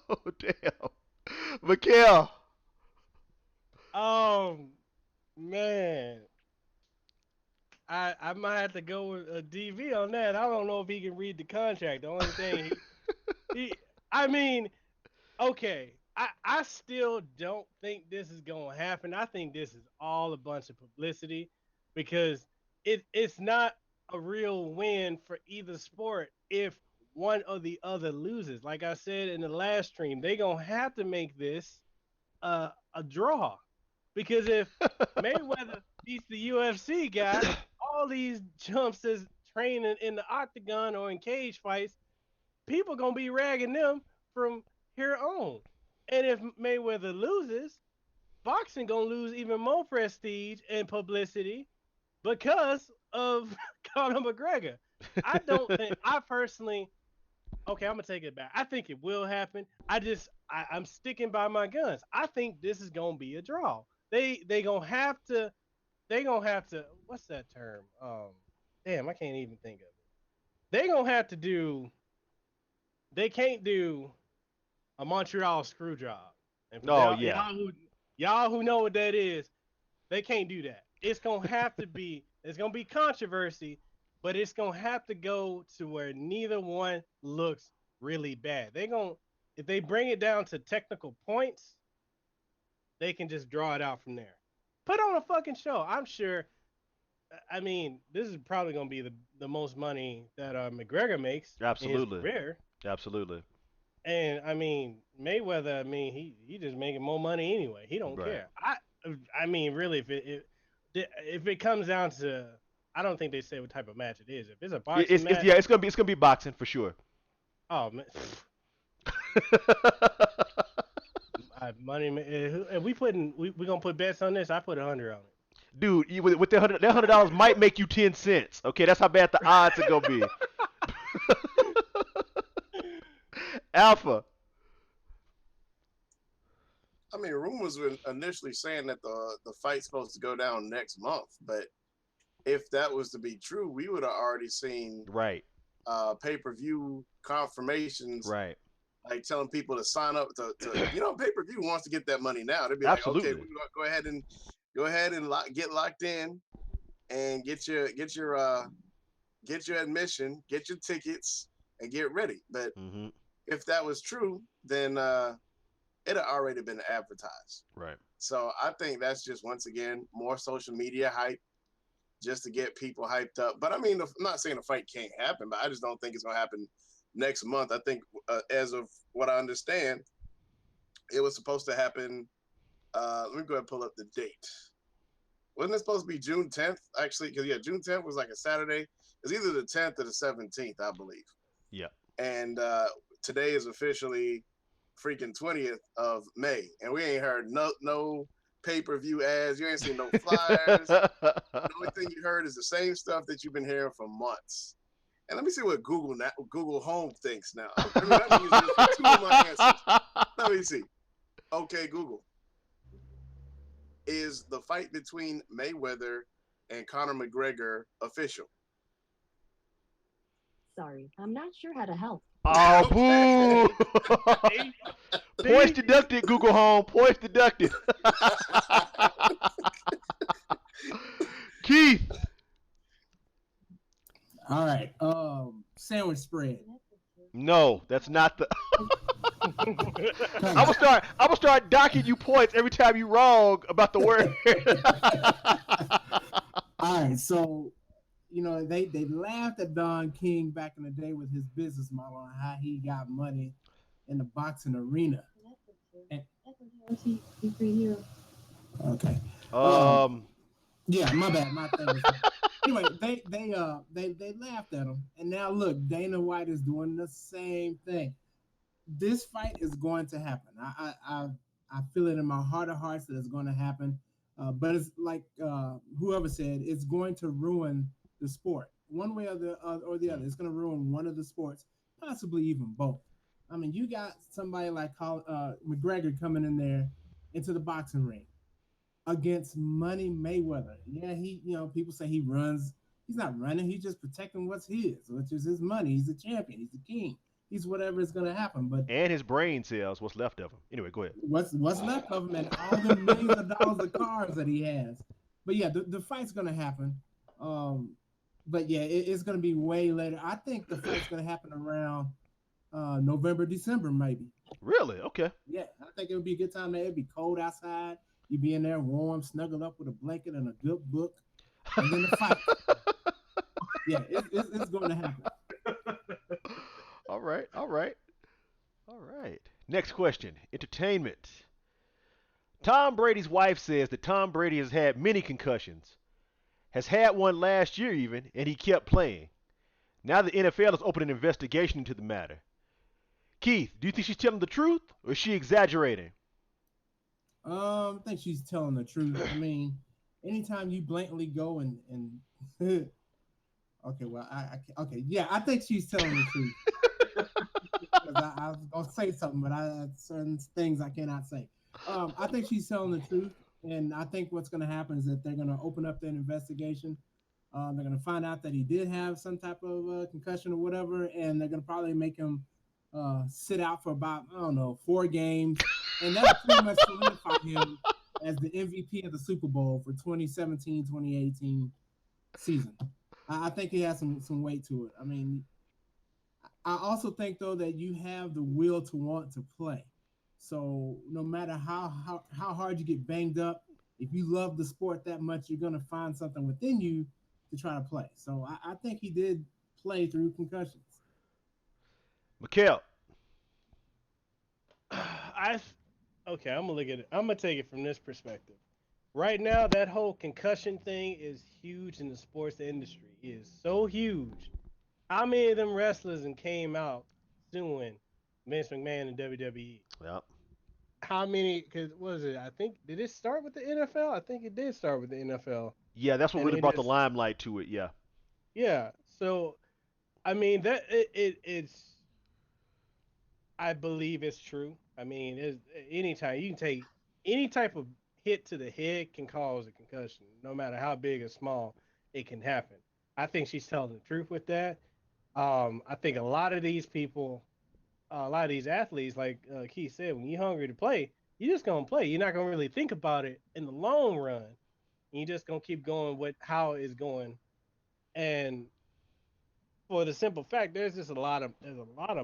Oh, damn. Mekel. Oh man, I might have to go with a DV on that. I don't know if he can read the contract. The only thing he I mean, okay. I still don't think this is gonna happen. I think this is all a bunch of publicity because it's not a real win for either sport if one or the other loses. Like I said in the last stream, they gonna have to make this a draw because if Mayweather beats the UFC guy, all these jumps is training in the octagon or in cage fights, people gonna be ragging them from here on. And if Mayweather loses, boxing gonna lose even more prestige and publicity because of Conor McGregor. I don't think I personally. Okay, I'm gonna take it back. I think it will happen. I'm sticking by my guns. I think this is gonna be a draw. They gonna have to. They gonna have to. What's that term? Damn, I can't even think of it. They gonna have to do. They can't do a Montreal screw job. And for Oh, yeah. y'all who know what that is, they can't do that. It's gonna have to be. It's gonna be controversy, but it's gonna have to go to where neither one looks really bad. They gonna if they bring it down to technical points, they can just draw it out from there. Put on a fucking show. I'm sure. I mean, this is probably gonna be the most money that McGregor makes in his Absolutely. career. Absolutely. And I mean Mayweather. I mean he just making more money anyway. He don't Right. care. I mean really if it comes down to I don't think they say what type of match it is. If it's a boxing It's match, yeah, it's gonna be boxing for sure. oh man, money. If we gonna put bets on this, I put 100 on it. Dude, with that $100 might make you 10 cents. Okay, that's how bad the odds are gonna be. Alpha. I mean, rumors were initially saying that the fight's supposed to go down next month, but if that was to be true, we would have already seen Right. pay-per-view confirmations, Right. like telling people to sign up to pay-per-view wants to get that money now. They'd be like, Absolutely. okay, we're gonna go ahead and get locked in and get your admission, get your tickets, and get ready. But Mhm. if that was true, then it had already been advertised. Right. So I think that's just once again more social media hype, just to get people hyped up. But I mean, I'm not saying the fight can't happen, but I just don't think it's gonna happen next month. I think, as of what I understand, it was supposed to happen. Let me go ahead and pull up the date. Wasn't it supposed to be June 10th? Actually, because June 10th was like a Saturday. It's either the 10th or the 17th, I believe. Yeah. And today is officially freaking 20th of May, and we ain't heard no pay-per-view ads. You ain't seen no flyers. The only thing you heard is the same stuff that you've been hearing for months. And let me see what Google Home thinks now. I mean, I'm using this for two of my answers. Let me see. Okay, Google. Is the fight between Mayweather and Conor McGregor official? Sorry, I'm not sure how to help. Oh, boo! See? Points deducted, Google Home. Points deducted. Keith. All right. Sandwich spread. No, that's not the. I'm Come gonna start docking you points every time you wrong about the word. All right, so they laughed at Don King back in the day with his business model and how he got money in the boxing arena. And, okay. Yeah, my bad. My thing was anyway. They laughed at him, and now look, Dana White is doing the same thing. This fight is going to happen. I feel it in my heart of hearts that it's going to happen. But it's like whoever said, it's going to ruin the sport one way or the other. It's going to ruin one of the sports, possibly even both. I mean, you got somebody like McGregor coming in there into the boxing ring against Money Mayweather. Yeah, people say he runs He's not running. He's just protecting what's his, which is his money. He's a champion. He's a king. He's whatever is going to happen. But And his brain cells, what's left of him. Anyway, go ahead. what's left of him and all the millions of dollars of cars that he has. But yeah, the fight's going to happen. Um, but yeah, it's going to be way later. I think the fight's going to happen around November, December, maybe. Really? Okay. Yeah, I think it would be a good time. There, it'd be cold outside. You'd be in there warm, snuggled up with a blanket and a good book, and then the fight. Yeah, it's going to happen. All right. All right. All right. Next question. Entertainment. Tom Brady's wife says that Tom Brady has had many concussions, has had one last year even, and he kept playing. Now the NFL has opened an investigation into the matter. Keith, do you think she's telling the truth or is she exaggerating? I think she's telling the truth. I mean, anytime you blatantly go and okay, well, okay, yeah, I think she's telling the truth. I was gonna say something, but certain things I cannot say. I think she's telling the truth, and I think what's going to happen is that they're going to open up that investigation. They're going to find out that he did have some type of concussion or whatever, and they're going to probably make him sit out for about, I don't know, 4 games, and that'll pretty much solidify him as the MVP of the Super Bowl for 2017-2018 season. I think he has some weight to it. I mean, I also think though that you have the will to want to play. So no matter how hard you get banged up, if you love the sport that much, you're gonna find something within you to try to play. So I think he did play through concussions. Mekel. Okay, I'm gonna look at it. I'm gonna take it from this perspective. Right now, that whole concussion thing is huge in the sports industry. It is so huge. How many of them wrestlers and came out suing Vince McMahon and WWE? Yep. How many? Because what was it? I think did it start with the NFL? I think it did start with the NFL, Yeah, that's what and really they brought the just limelight to it. Yeah. yeah. So I mean that it's I believe it's true. I mean, it's, anytime you can take any type of hit to the head can cause a concussion, no matter how big or small, it can happen. I think she's telling the truth with that. I think a lot of these people, a lot of these athletes, like Keith said, when you're hungry to play, you're just gonna play. You're not gonna really think about it in the long run. You're just gonna keep going with how it's going. And for the simple fact, there's a lot of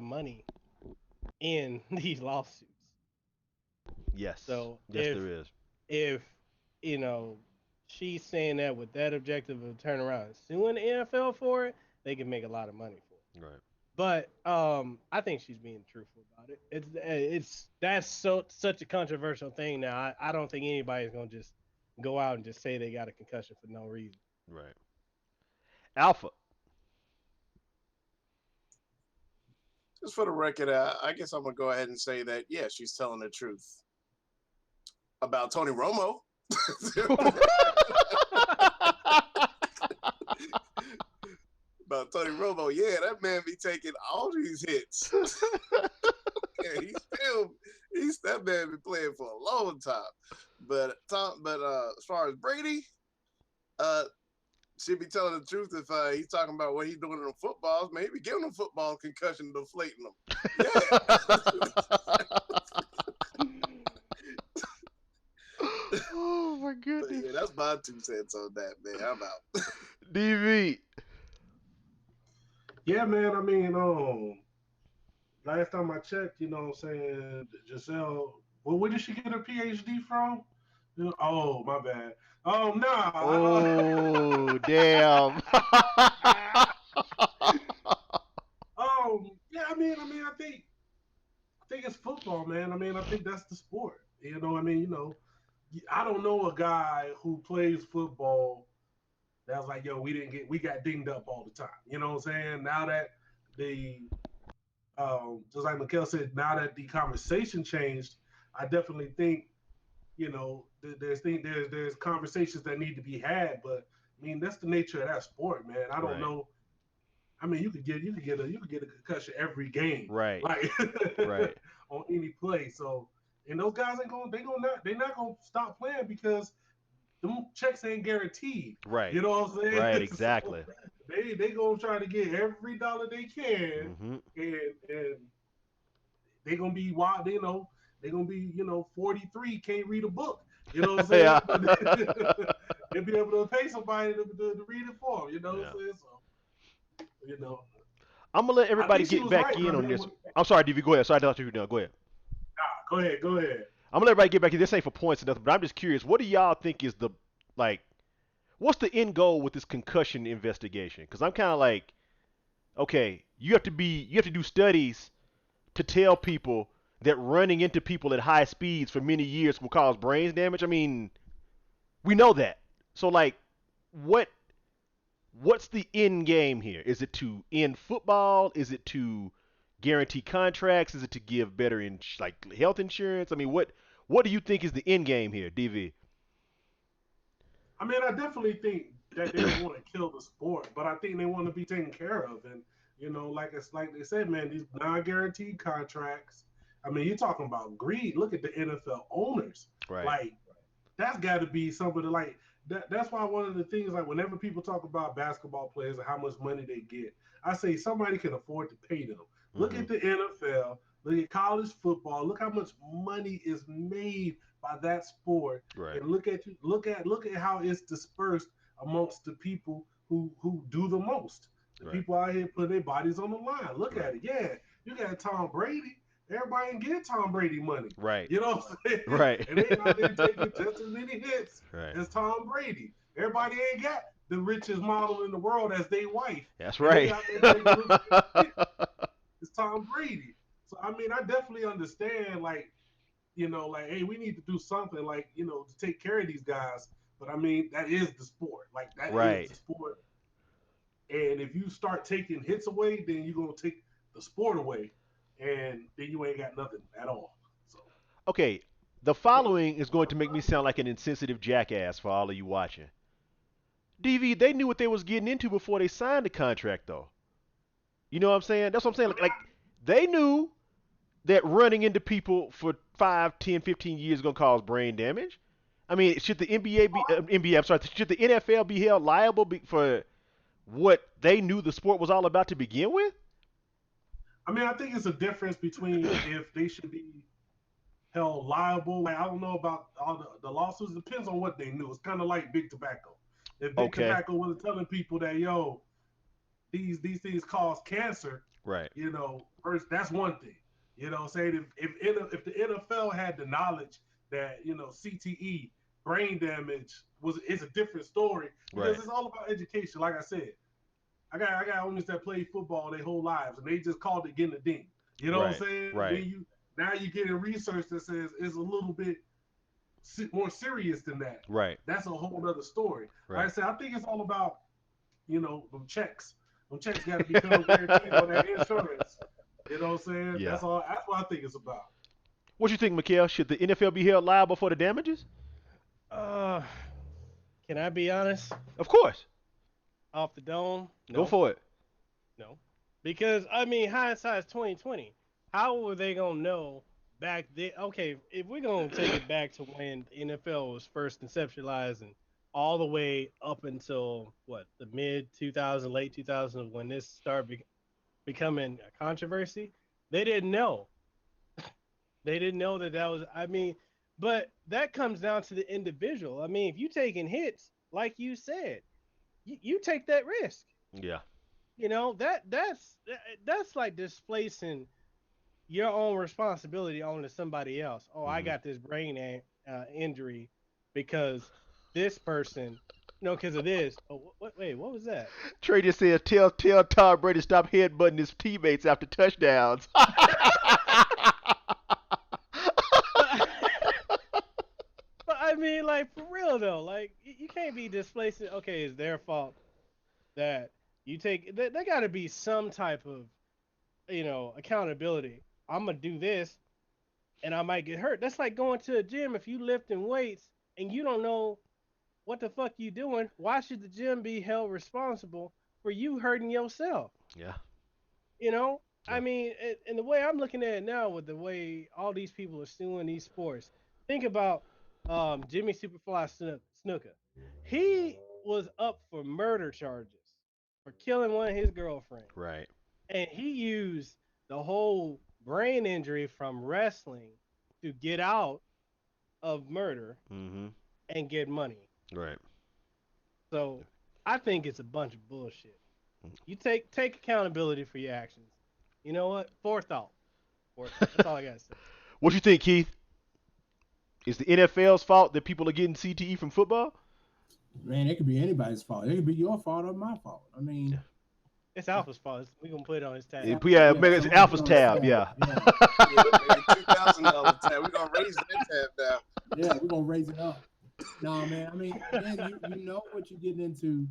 money in these lawsuits. Yes. So Yes, there is. if you know she's saying that with that objective of turn around and suing the NFL for it, they can make a lot of money for it. Right. But I think she's being truthful about it. It's that's such a controversial thing now. I don't think anybody's gonna just go out and just say they got a concussion for no reason. Right. Alpha. Just for the record, I guess I'm gonna go ahead and say that yeah, she's telling the truth about Tony Romo. About Tony Romo, yeah, that man be taking all these hits. Yeah, he's that man been playing for a long time. But as far as Brady, she'd be telling the truth if he's talking about what he's doing in the footballs. Maybe giving them football concussion, deflating them. Yeah. Oh my goodness. Yeah, that's my 2 cents on that, man. I'm out. DV. Yeah, man. I mean, last time I checked, you know what I'm saying, Giselle, well, where did she get her PhD from? Oh, my bad. Oh, nah. Oh, damn. Yeah, I think it's football, man. I mean, I think that's the sport. You know, I mean, I don't know a guy who plays football that's like, yo, we got dinged up all the time. You know what I'm saying? Now that the just like Mekel said, now that the conversation changed, I definitely think, there's conversations that need to be had. But I mean, that's the nature of that sport, man. I don't Right. know. I mean, you could get a concussion every game, Right. like Right. on any play. So, and those guys they're not gonna stop playing because them checks ain't guaranteed. Right. You know what I'm saying? Right. So Exactly. they gonna try to get every dollar they can, Hmm. and they gonna be wild. They gonna be 43, can't read a book. You know what I'm saying? Yeah. But they'll be able to pay somebody to read it for them. You know what Yeah. I'm saying? So you know, I'm gonna let I everybody think she get was back right, in my on man. this. I'm sorry, DV. Go ahead. Sorry, I thought you were done. Go ahead. Go ahead, go ahead. I'm gonna let everybody get back in. This ain't for points or nothing, but I'm just curious. What do y'all think is the like? What's the end goal with this concussion investigation? Because I'm kind of like, okay, you have to do studies to tell people that running into people at high speeds for many years will cause brain damage. I mean, we know that. So like, what what's the end game here? Is it to end football? Is it to guarantee contracts? Is it to give better like health insurance? I mean, what do you think is the end game here, DV? I mean, I definitely think that they don't want to kill the sport, but I think they want to be taken care of. And like it's like they said, man, these non-guaranteed contracts. I mean, you're talking about greed. Look at the NFL owners. Right. Like that's got to be somebody like that. That's why one of the things, like whenever people talk about basketball players and how much money they get, I say somebody can afford to pay them. Look Hmm. at the NFL. Look at college football. Look how much money is made by that sport, Right. and look at how it's dispersed amongst the people who do the most. The Right. people out here putting their bodies on the line. Look Right. at it. Yeah, you got Tom Brady. Everybody ain't get Tom Brady money. Right. You know what I'm saying? Right. And they out there taking just as many hits Right. as Tom Brady. Everybody ain't got the richest model in the world as their wife. That's And they right. out there taking them same hits as Tom Brady. So I mean, I definitely understand like, hey, we need to do something like, to take care of these guys. But I mean, that is the sport. Like that is Right. the sport. And if you start taking hits away, then you're gonna take the sport away, and then you ain't got nothing at all. So Okay, the following is going to make me sound like an insensitive jackass for all of you watching. DV, they knew what they was getting into before they signed the contract, though. You know what I'm saying? That's what I'm saying. I Like, mean, they knew that running into people for 5, 10, 15 years is going to cause brain damage. I mean, should the NBA be NBA? I'm sorry. Should the NFL be held liable for what they knew the sport was all about to begin with? I think it's a difference between if they should be held liable. Like I don't know about all the lawsuits. It depends on what they knew. It's kind of like big tobacco. If big Okay. tobacco was telling people that these things cause cancer, Right. first that's one thing. Saying if the NFL had the knowledge that CTE brain damage is a different story because Right. it's all about education. Like I said, I got homies that play football their whole lives and they just called it getting a ding. You know what Right. I'm saying? Right. Then you get in research that says it's a little bit more serious than that. Right. That's a whole other story. Like I Right. said, I think it's all about them checks. Them checks got to become guaranteed on that insurance. You know what I'm saying? Yeah. That's all. That's what I think it's about. What you think, Mekel? Should the NFL be held liable for the damages? Uh, can I be honest? Of course. Off the dome, Go no, for it. no, because I mean hindsight's 2020. How were they gonna know back then? Okay, if we're gonna take it back to when the NFL was first conceptualized and all the way up until what the mid 2000, late 2000s when this started becoming a controversy, they didn't know. They didn't know that was. I mean, but that comes down to the individual. I mean, if you taking hits, like you said, you take that risk. Yeah. That's like displacing your own responsibility onto somebody else. Oh, I Hmm. got this brain injury because this person, no, because of this. Oh, wait, what was that? Trey just said, tell Tom Brady to stop headbutting his teammates after touchdowns. But, but I mean, like for real though, like you can't be displacing. Okay, it's their fault that you take. There got to be some type of accountability. I'm gonna do this, and I might get hurt. That's like going to a gym if you lifting weights and you don't know what the fuck you doing. Why should the gym be held responsible for you hurting yourself? Yeah. You know, I Yeah. mean, and the way I'm looking at it now, with the way all these people are suing these sports, think about Jimmy Superfly Snuka. He was up for murder charges for killing one of his girlfriends. Right. And he used the whole brain injury from wrestling to get out of murder Mm-hmm. and get money. Right. So I think it's a bunch of bullshit. You take accountability for your actions. You know what? Forethought. Forethought. That's all I gotta say. What you think, Keith? Is the NFL's fault that people are getting CTE from football? Man, it could be anybody's fault. It could be your fault or my fault. I mean, It's Alpha's fault. We gonna put it on his tab. Yeah, maybe it's Alpha's someone's tab. tab. Yeah. Yeah, maybe $2,000 tab. We're gonna raise that tab now. Yeah, we're gonna raise it up. No, man. I mean, again, you know what you're getting into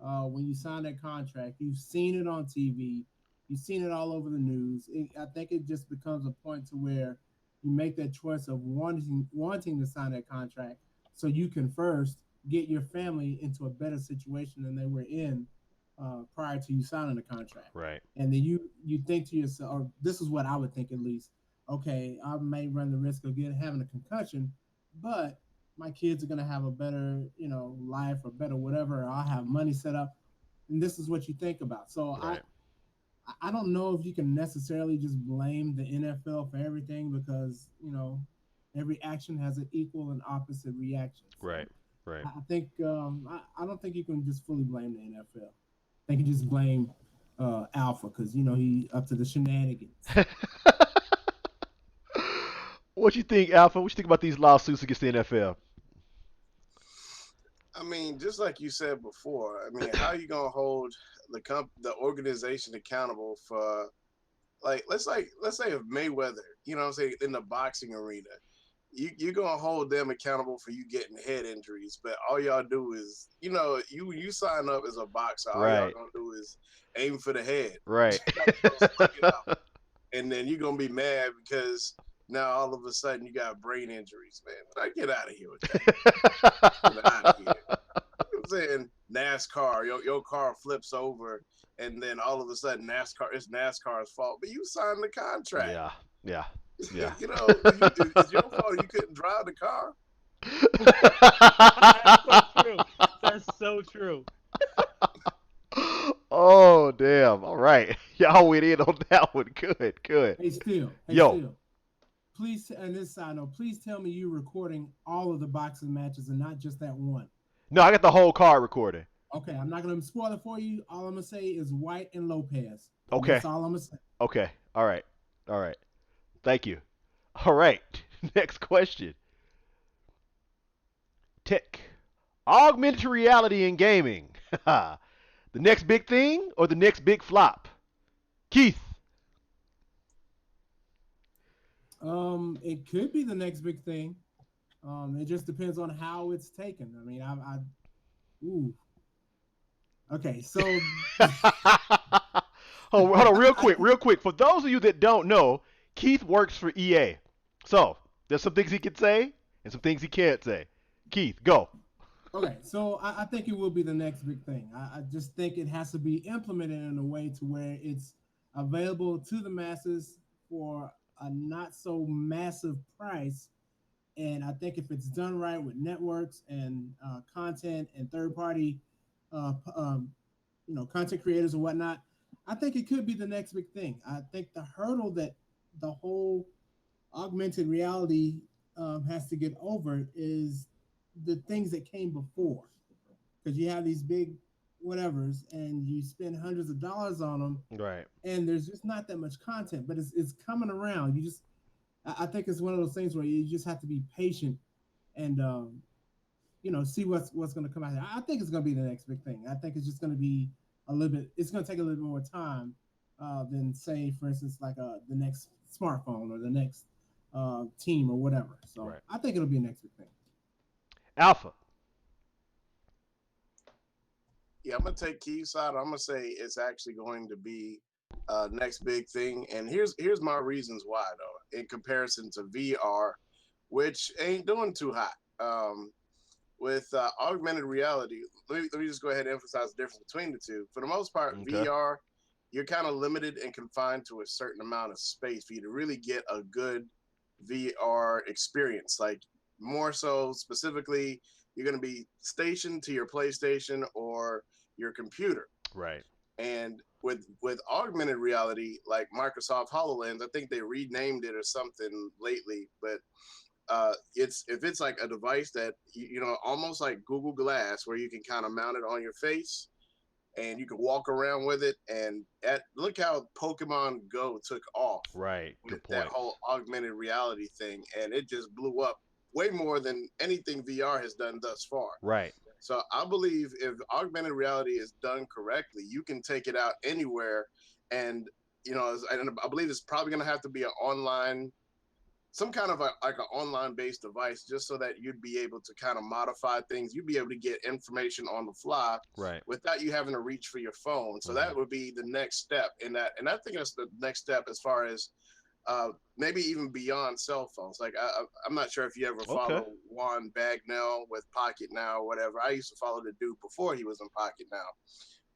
when you sign that contract. You've seen it on TV. You've seen it all over the news. I think it just becomes a point to where you make that choice of wanting to sign that contract so you can first get your family into a better situation than they were in prior to you signing the contract. Right. And then you think to yourself, or this is what I would think at least. Okay, I may run the risk of having a concussion, but my kids are gonna have a better, life or better whatever. Or I'll have money set up, and this is what you think about. So Right. I don't know if you can necessarily just blame the NFL for everything because every action has an equal and opposite reaction. So Right. Right. I think I don't think you can just fully blame the NFL. I think you just blame Alpha because he up to the shenanigans. What you think, Alpha? What you think about these lawsuits against the NFL? I mean, just like you said before, I mean, how you gonna hold the organization accountable for, let's say if Mayweather, you know what I'm saying, in the boxing arena, you're gonna hold them accountable for you getting head injuries, but all y'all do is, you sign up as a boxer, all y'all Right. gonna do is aim for the head, Right. and then you're gonna be mad because now all of a sudden you got brain injuries, man. Like, get out of here with that. Get out of here. I'm saying NASCAR, your car flips over, and then all of a sudden it's NASCAR's fault, but you signed the contract. Yeah. Yeah. Yeah. It's your fault you couldn't drive the car. That's so true. Oh damn! All right, y'all went in on that one. Good. Hey, Steel. Please, and this side note, please tell me you're recording all of the boxing matches and not just that one. No, I got the whole card recorded. Okay, I'm not going to spoil it for you. All I'm going to say is White and Lopez. Okay. That's all I'm going to say. Okay. All right. Thank you. All right. Next question. Tech. Augmented reality in gaming. The next big thing or the next big flop? Keith. It could be the next big thing. It just depends on how it's taken. I mean, ooh. Okay, so hold on, real quick. For those of you that don't know, Keith works for EA. So there's some things he can say and some things he can't say. Keith, go. Okay, so I think it will be the next big thing. I just think it has to be implemented in a way to where it's available to the masses for a not so massive price. And I think if it's done right with networks and content and third-party, content creators and whatnot, I think it could be the next big thing. I think the hurdle that the whole augmented reality has to get over is the things that came before, because you have these big whatevers and you spend hundreds of dollars on them, right? And there's just not that much content, but it's coming around. I think it's one of those things where you just have to be patient and see what's going to come out here. I think it's going to be the next big thing. I think it's just going to be it's going to take a little bit more time than, say, for instance, like the next smartphone or the next team or whatever. So right. I think it'll be the next big thing. Alpha. Yeah, I'm going to take Keith's side. I'm going to say it's actually going to be next big thing. And here's my reasons why, though, in comparison to VR, which ain't doing too hot. With augmented reality, let me just go ahead and emphasize the difference between the two. For the most part, okay. VR, you're kind of limited and confined to a certain amount of space for you to really get a good VR experience. Like, more so specifically, you're going to be stationed to your PlayStation or your computer. Right. And with augmented reality, like Microsoft HoloLens, I think they renamed it or something lately, but it's like a device that almost like Google Glass, where you can kind of mount it on your face and you can walk around with it. And look how Pokemon Go took off Right. with Good that point. whole augmented reality thing, and it just blew up way more than anything VR has done thus far. Right. So I believe if augmented reality is done correctly, you can take it out anywhere, and I believe it's probably going to have to be an online, some kind of like an online based device, just so that you'd be able to kind of modify things. You'd be able to get information on the fly, Right. without you having to reach for your phone. So Mhm. that would be the next step in that, and I think that's the next step as far as maybe even beyond cell phones. Like I'm not sure if you ever Okay. follow Juan Bagnell with Pocket Now or whatever. I used to follow the dude before he was in Pocket Now,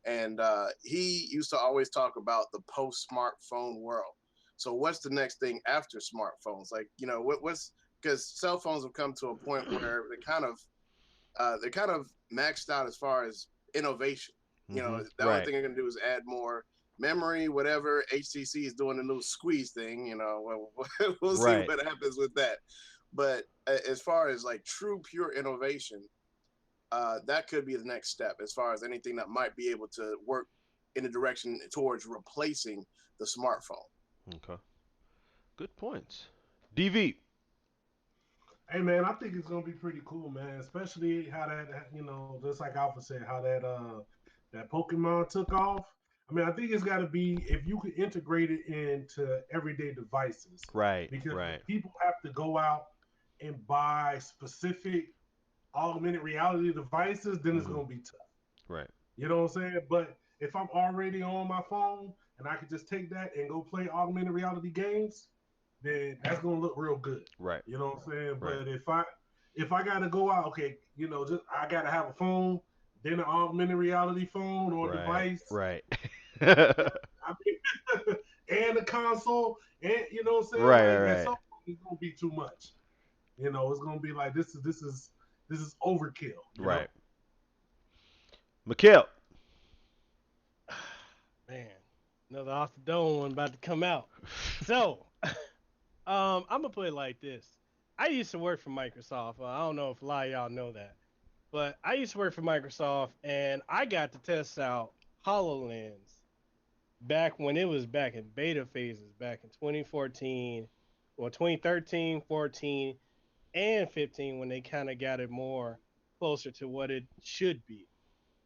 and he used to always talk about the post-smartphone world. So what's the next thing after smartphones? Like, what's, because cell phones have come to a point where they're kind of maxed out as far as innovation. Mhm. The only Right. thing they're gonna do is add more memory, whatever. HTC is doing a new squeeze thing. We'll see Right. what happens with that. But as far as like true pure innovation, that could be the next step as far as anything that might be able to work in a direction towards replacing the smartphone. Okay. Good points. DV. Hey man, I think it's gonna be pretty cool, man. Especially how just like Alpha said, how that Pokemon took off. I mean, I think it's got to be if you could integrate it into everyday devices, Right. because Right. people have to go out and buy specific augmented reality devices, then it's Mhm. gonna be tough. Right. You know what I'm saying? But if I'm already on my phone and I could just take that and go play augmented reality games, then that's gonna look real good. Right. You know what I'm saying? Right. But if I gotta go out, okay, just I gotta have a phone, then an augmented reality phone or Right. device. Right. I mean, and a console, and you know what I'm saying? Right. Like at Right. some point it's gonna be too much. It's gonna be like this is overkill. Right. Mekel. Man, another off the dome one about to come out. So, I'm gonna put it like this. I used to work for Microsoft. I don't know if a lot of y'all know that, but I used to work for Microsoft, and I got to test out HoloLens back when it was back in beta phases, back in 2014, or 2013, 14, and 15, when they kind of got it more closer to what it should be.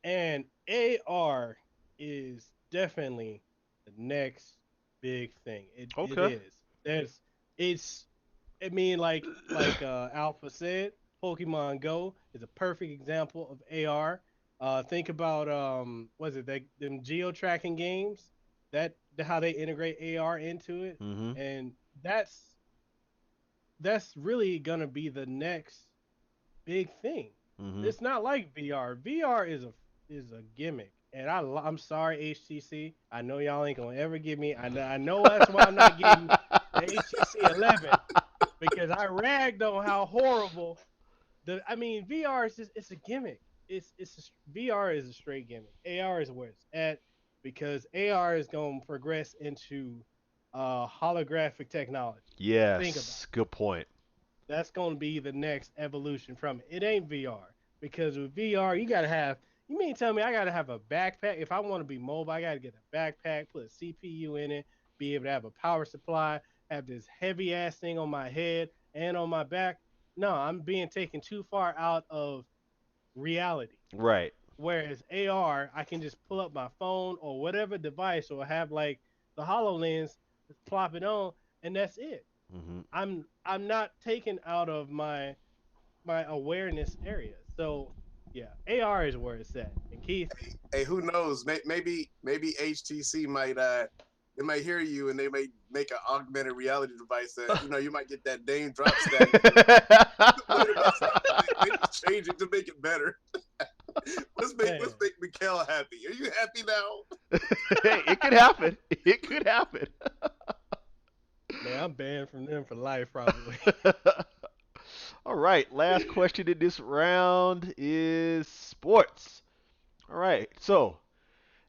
And AR is definitely the next big thing. It Okay. is. It's I mean, like Alpha said, Pokemon Go is a perfect example of AR. Think about was it that them geo tracking games, that how they integrate AR into it, Mhm. and that's really gonna be the next big thing. Mhm. It's not like VR. VR is a gimmick, and I'm sorry HTC. I know y'all ain't gonna ever give me. I know that's why I'm not getting the HTC 11, because I ragged on how horrible I mean, VR is just, it's a gimmick. VR is a straight gimmick. AR is where it's at, because AR is going to progress into holographic technology. Think about Yes. it. Good point. That's going to be the next evolution from it. It ain't VR, because with VR you got to have. You mean tell me I got to have a backpack if I want to be mobile? I got to get a backpack, put a CPU in it, be able to have a power supply, have this heavy ass thing on my head and on my back. No, I'm being taken too far out of reality. Right. Whereas AR, I can just pull up my phone or whatever device, or have like the HoloLens, just plop it on, and that's it. Mhm. I'm not taken out of my awareness area. So yeah, AR is where it's at. And Keith, Hey, who knows? Maybe HTC might they might hear you and they may make an augmented reality device that you might get that Dame drop status. Put it against maybe change it to make it better. Let's make Mekel happy. Are you happy now? Hey, it could happen. It could happen. man, I'm banned from them for life probably. All right, last question in this round is sports. All right, so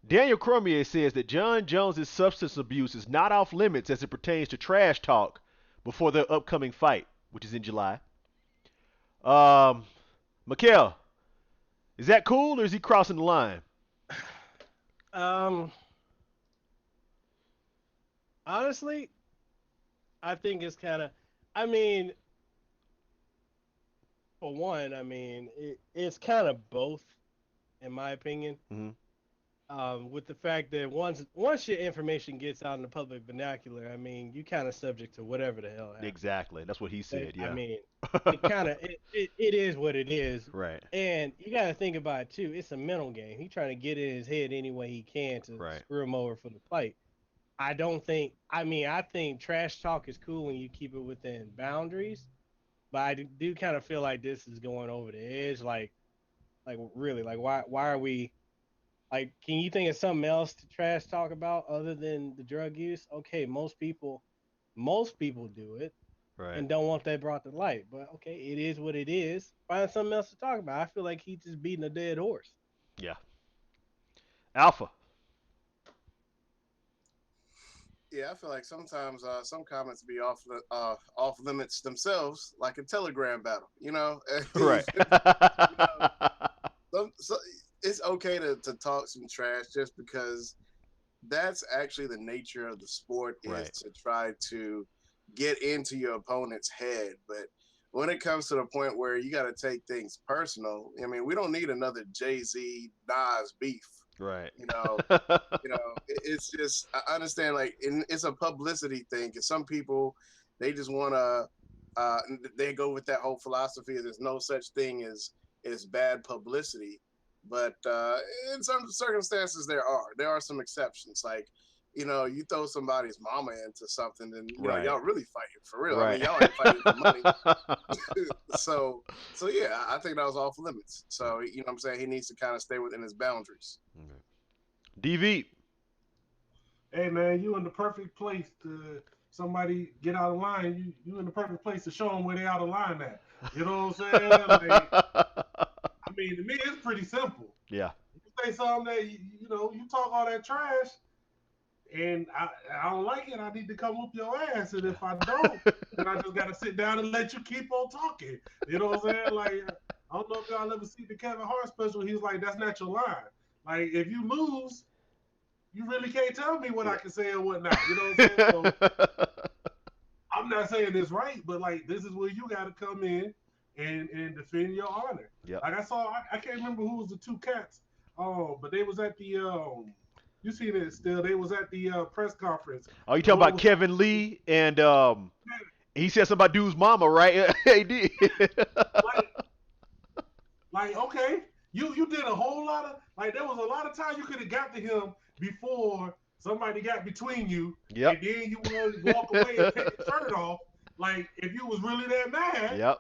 Daniel Cormier says that John Jones' substance abuse is not off limits as it pertains to trash talk before their upcoming fight, which is in July. Um, Mekel, is that cool or is he crossing the line? Um, honestly, I think it's kind of. I mean, for one, I mean, it's kind of both, in my opinion. Hmm. With the fact that once your information gets out in the public vernacular, I mean, you kind of subject to whatever the hell happens. Exactly. That's what he said. I Yeah. mean, it is what it is, Right. and you got to think about it too. It's a mental game. He's trying to get in his head any way he can to Right. screw him over for the fight. I don't think. I mean, I think trash talk is cool when you keep it within boundaries, but I do kind of feel like this is going over the edge. Like really, like why are we? Like, can you think of something else to trash talk about other than the drug use? Okay, most people do it Right. and don't want that brought to light. But okay, it is what it is. Find something else to talk about. I feel like he's just beating a dead horse. Yeah. Alpha. Yeah, I feel like sometimes some comments be off limits themselves, like a Telegram battle. Right. So it's okay to talk some trash just because that's actually the nature of the sport is Right. to try to get into your opponent's head. But when it comes to the point where you got to take things personal, I mean, we don't need another Jay-Z Nas beef. Right. It's just I understand it's a publicity thing because some people they just want to they go with that whole philosophy of there's no such thing as bad publicity, but in some circumstances there are some exceptions. Like you throw somebody's mama into something and Right. y'all really fighting for real. Right. I mean, y'all ain't fighting for money. so yeah, I think that was off limits. So what I'm saying, he needs to kind of stay within his boundaries. Okay. DV. Hey man, you in the perfect place to somebody get out of line. You in the perfect place to show them where they out of line at. You know what I'm saying? Like, I mean, to me, it's pretty simple. Yeah. You say something that you talk all that trash, and I don't like it. I need to come whoop your ass, and if I don't, then I just gotta sit down and let you keep on talking. You know what I'm saying? Like, I don't know if y'all ever see the Kevin Hart special. He's like, that's not your line. Like, if you lose, you really can't tell me what I can say and what not. You know what I'm saying? So, I'm not saying this right, but like this is where you got to come in and defend your honor. Yep. Like I can't remember who was the two cats. But they was at the you seen it still. They was at the press conference. Oh, you talking about Kevin Lee and he said something about dude's mama, right? He did. like okay, you did a whole lot of there was a lot of time you could have got to him before somebody got between you. Yep. And then you would walk away and take your shirt off. Like if you was really that mad. Yep.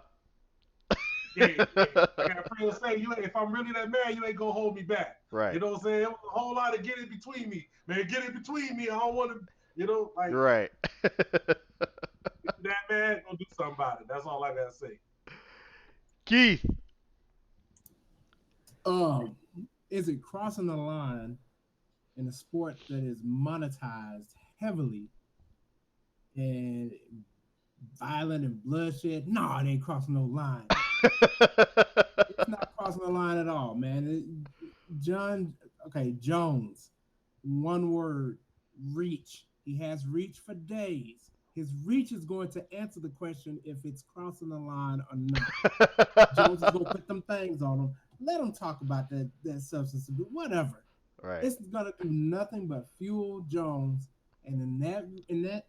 Yeah. I got a friend say if I'm really that mad, you ain't gonna hold me back. Right. You know what I'm saying? It was a whole lot of get in between me. Man, get in between me. I don't want to, like right. that mad, gonna do something about it. That's all I gotta say. Keith. Is it crossing the line in a sport that is monetized heavily and violent and bloodshed? No, it ain't crossing no line. It's not crossing the line at all, man. Jones, one word, reach. He has reach for days. His reach is going to answer the question if it's crossing the line or not. Jones is going to put them things on him. Let him talk about that substance abuse, whatever. Right. It's going to do nothing but fuel Jones. And in that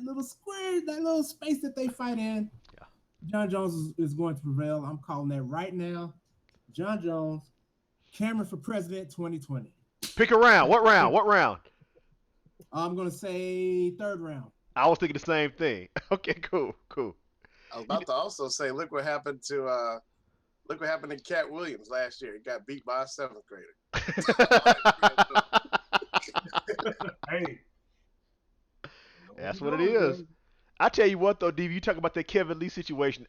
little square, that little space that they fight in, yeah. John Jones is going to prevail. I'm calling that right now. John Jones, Cameron for President 2020. Pick a round. What round? What round? I'm going to say third round. I was thinking the same thing. Okay, cool. I was about to also say, look what happened to Cat Williams last year. He got beat by a 7th grader. Hey. That's what it is. I tell you what, though, DV, you talk about that Kevin Lee situation.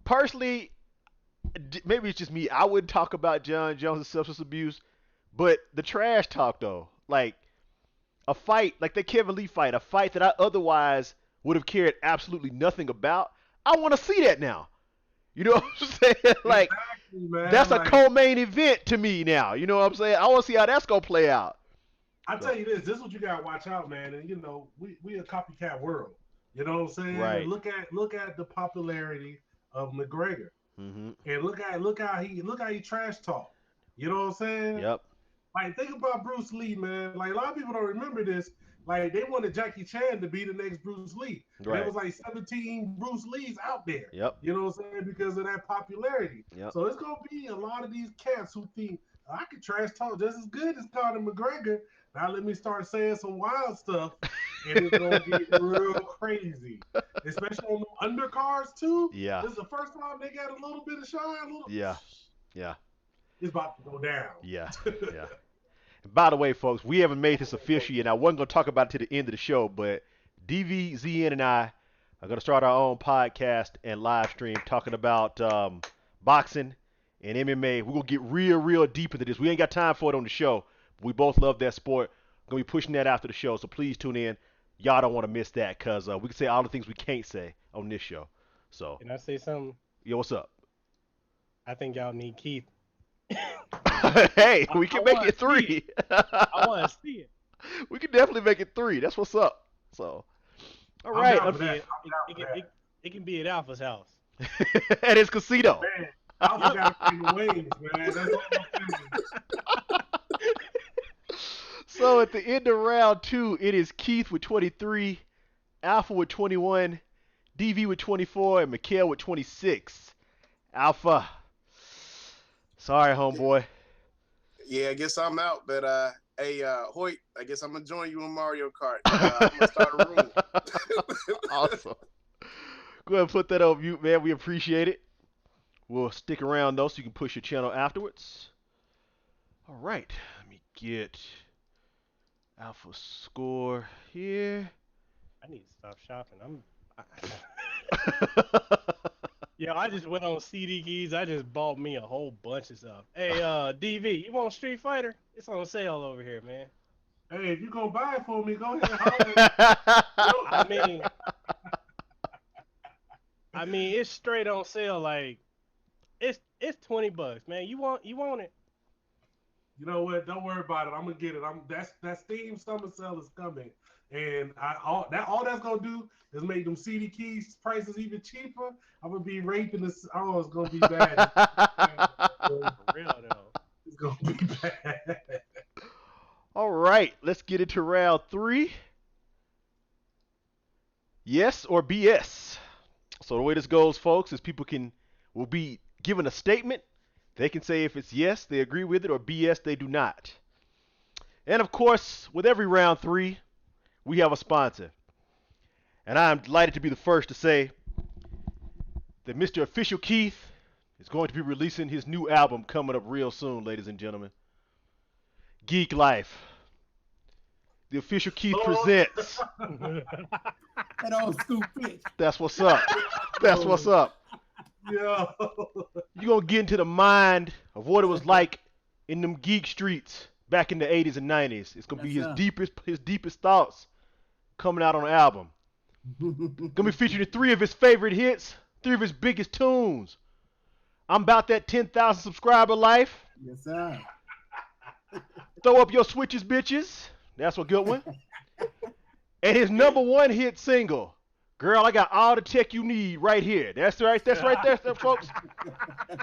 personally, maybe it's just me. I wouldn't talk about John Jones' substance abuse, but the trash talk though, like a fight, like the Kevin Lee fight, a fight that I otherwise would have cared absolutely nothing about. I want to see that now. You know what I'm saying? Like Exactly, man. that's a Like, co-main event to me now. You know what I'm saying? I want to see how that's gonna play out. I tell you this is what you gotta watch out, man. And you know, we a copycat world. You know what I'm saying? Right. And look at the popularity of McGregor, Mm-hmm. and look how he trash talk. You know what I'm saying? Yep. Like, think about Bruce Lee, man. Like, a lot of people don't remember this. Like, they wanted Jackie Chan to be the next Bruce Lee. And there Right. was like 17 Bruce Lees out there. Yep. You know what I'm saying? Because of that popularity. Yep. So it's gonna be a lot of these cats who think I can trash talk just as good as Conor McGregor. Now let me start saying some wild stuff, and it's gonna get real crazy. Especially on the undercards too. Yeah. This is the first time they got a little bit of shine. Yeah. Yeah. It's about to go down. Yeah. Yeah. And by the way, folks, we haven't made this official yet. I wasn't going to talk about it to the end of the show, but DVZN and I are going to start our own podcast and live stream talking about boxing and MMA. We're going to get real deep into this. We ain't got time for it on the show. But we both love that sport. We're going to be pushing that after the show, so please tune in. Y'all don't want to miss that because we can say all the things we can't say on this show. So, Can I say something? yo, what's up? I think y'all need Keith. Hey, we can make wanna it 3. I want to see it. We can definitely make it 3. That's what's up. So, all I'm right. down for that. It can be at Alpha's house. At his casino. Man, I got to bring the wings, man. That's all I'm saying. So at the end of round 2, it is Keith with 23, Alpha with 21, DV with 24, and Mekel with 26. Alpha. Sorry, homeboy. Yeah, I guess I'm out. But hey, Hoyt, I guess I'm gonna join you in Mario Kart. I'm gonna start a room. Awesome. Go ahead and put that on mute, man. We appreciate it. We'll stick around though, so you can push your channel afterwards. All right. Let me get Alpha score here. I need to stop shopping. Yo, I just went on CD Keys. I just bought me a whole bunch of stuff. Hey, DV, you want Street Fighter? It's on sale over here, man. Hey, if you gonna buy it for me, go ahead. Holler. I mean, it's straight on sale. Like, it's $20, man. You want it? You know what? Don't worry about it. I'm gonna get it. That Steam summer sale is coming, and all that's gonna do is make them CD keys prices even cheaper. I'm gonna be raping this. Oh, it's gonna be bad. For real though. It's gonna be bad. All right, let's get into round 3. Yes or BS. So the way this goes, folks, is people will be given a statement. They can say if it's yes, they agree with it, or BS, they do not. And of course, with every round 3, we have a sponsor. And I'm delighted to be the first to say that Mr. Official Keith is going to be releasing his new album coming up real soon, ladies and gentlemen. Geek Life. The Official Keith presents. That old school pitch. That's what's up. That's what's up. Yo. You're going to get into the mind of what it was like in them geek streets back in the 80s and 90s. It's going to be his deepest thoughts coming out on the album. Going to be featuring 3 of his favorite hits, 3 of his biggest tunes. I'm about that 10,000 subscriber life. Yes, sir. Throw up your switches, bitches. That's a good one. And his #1 hit single, Girl, I Got All the Tech You Need right here. That's right there, folks.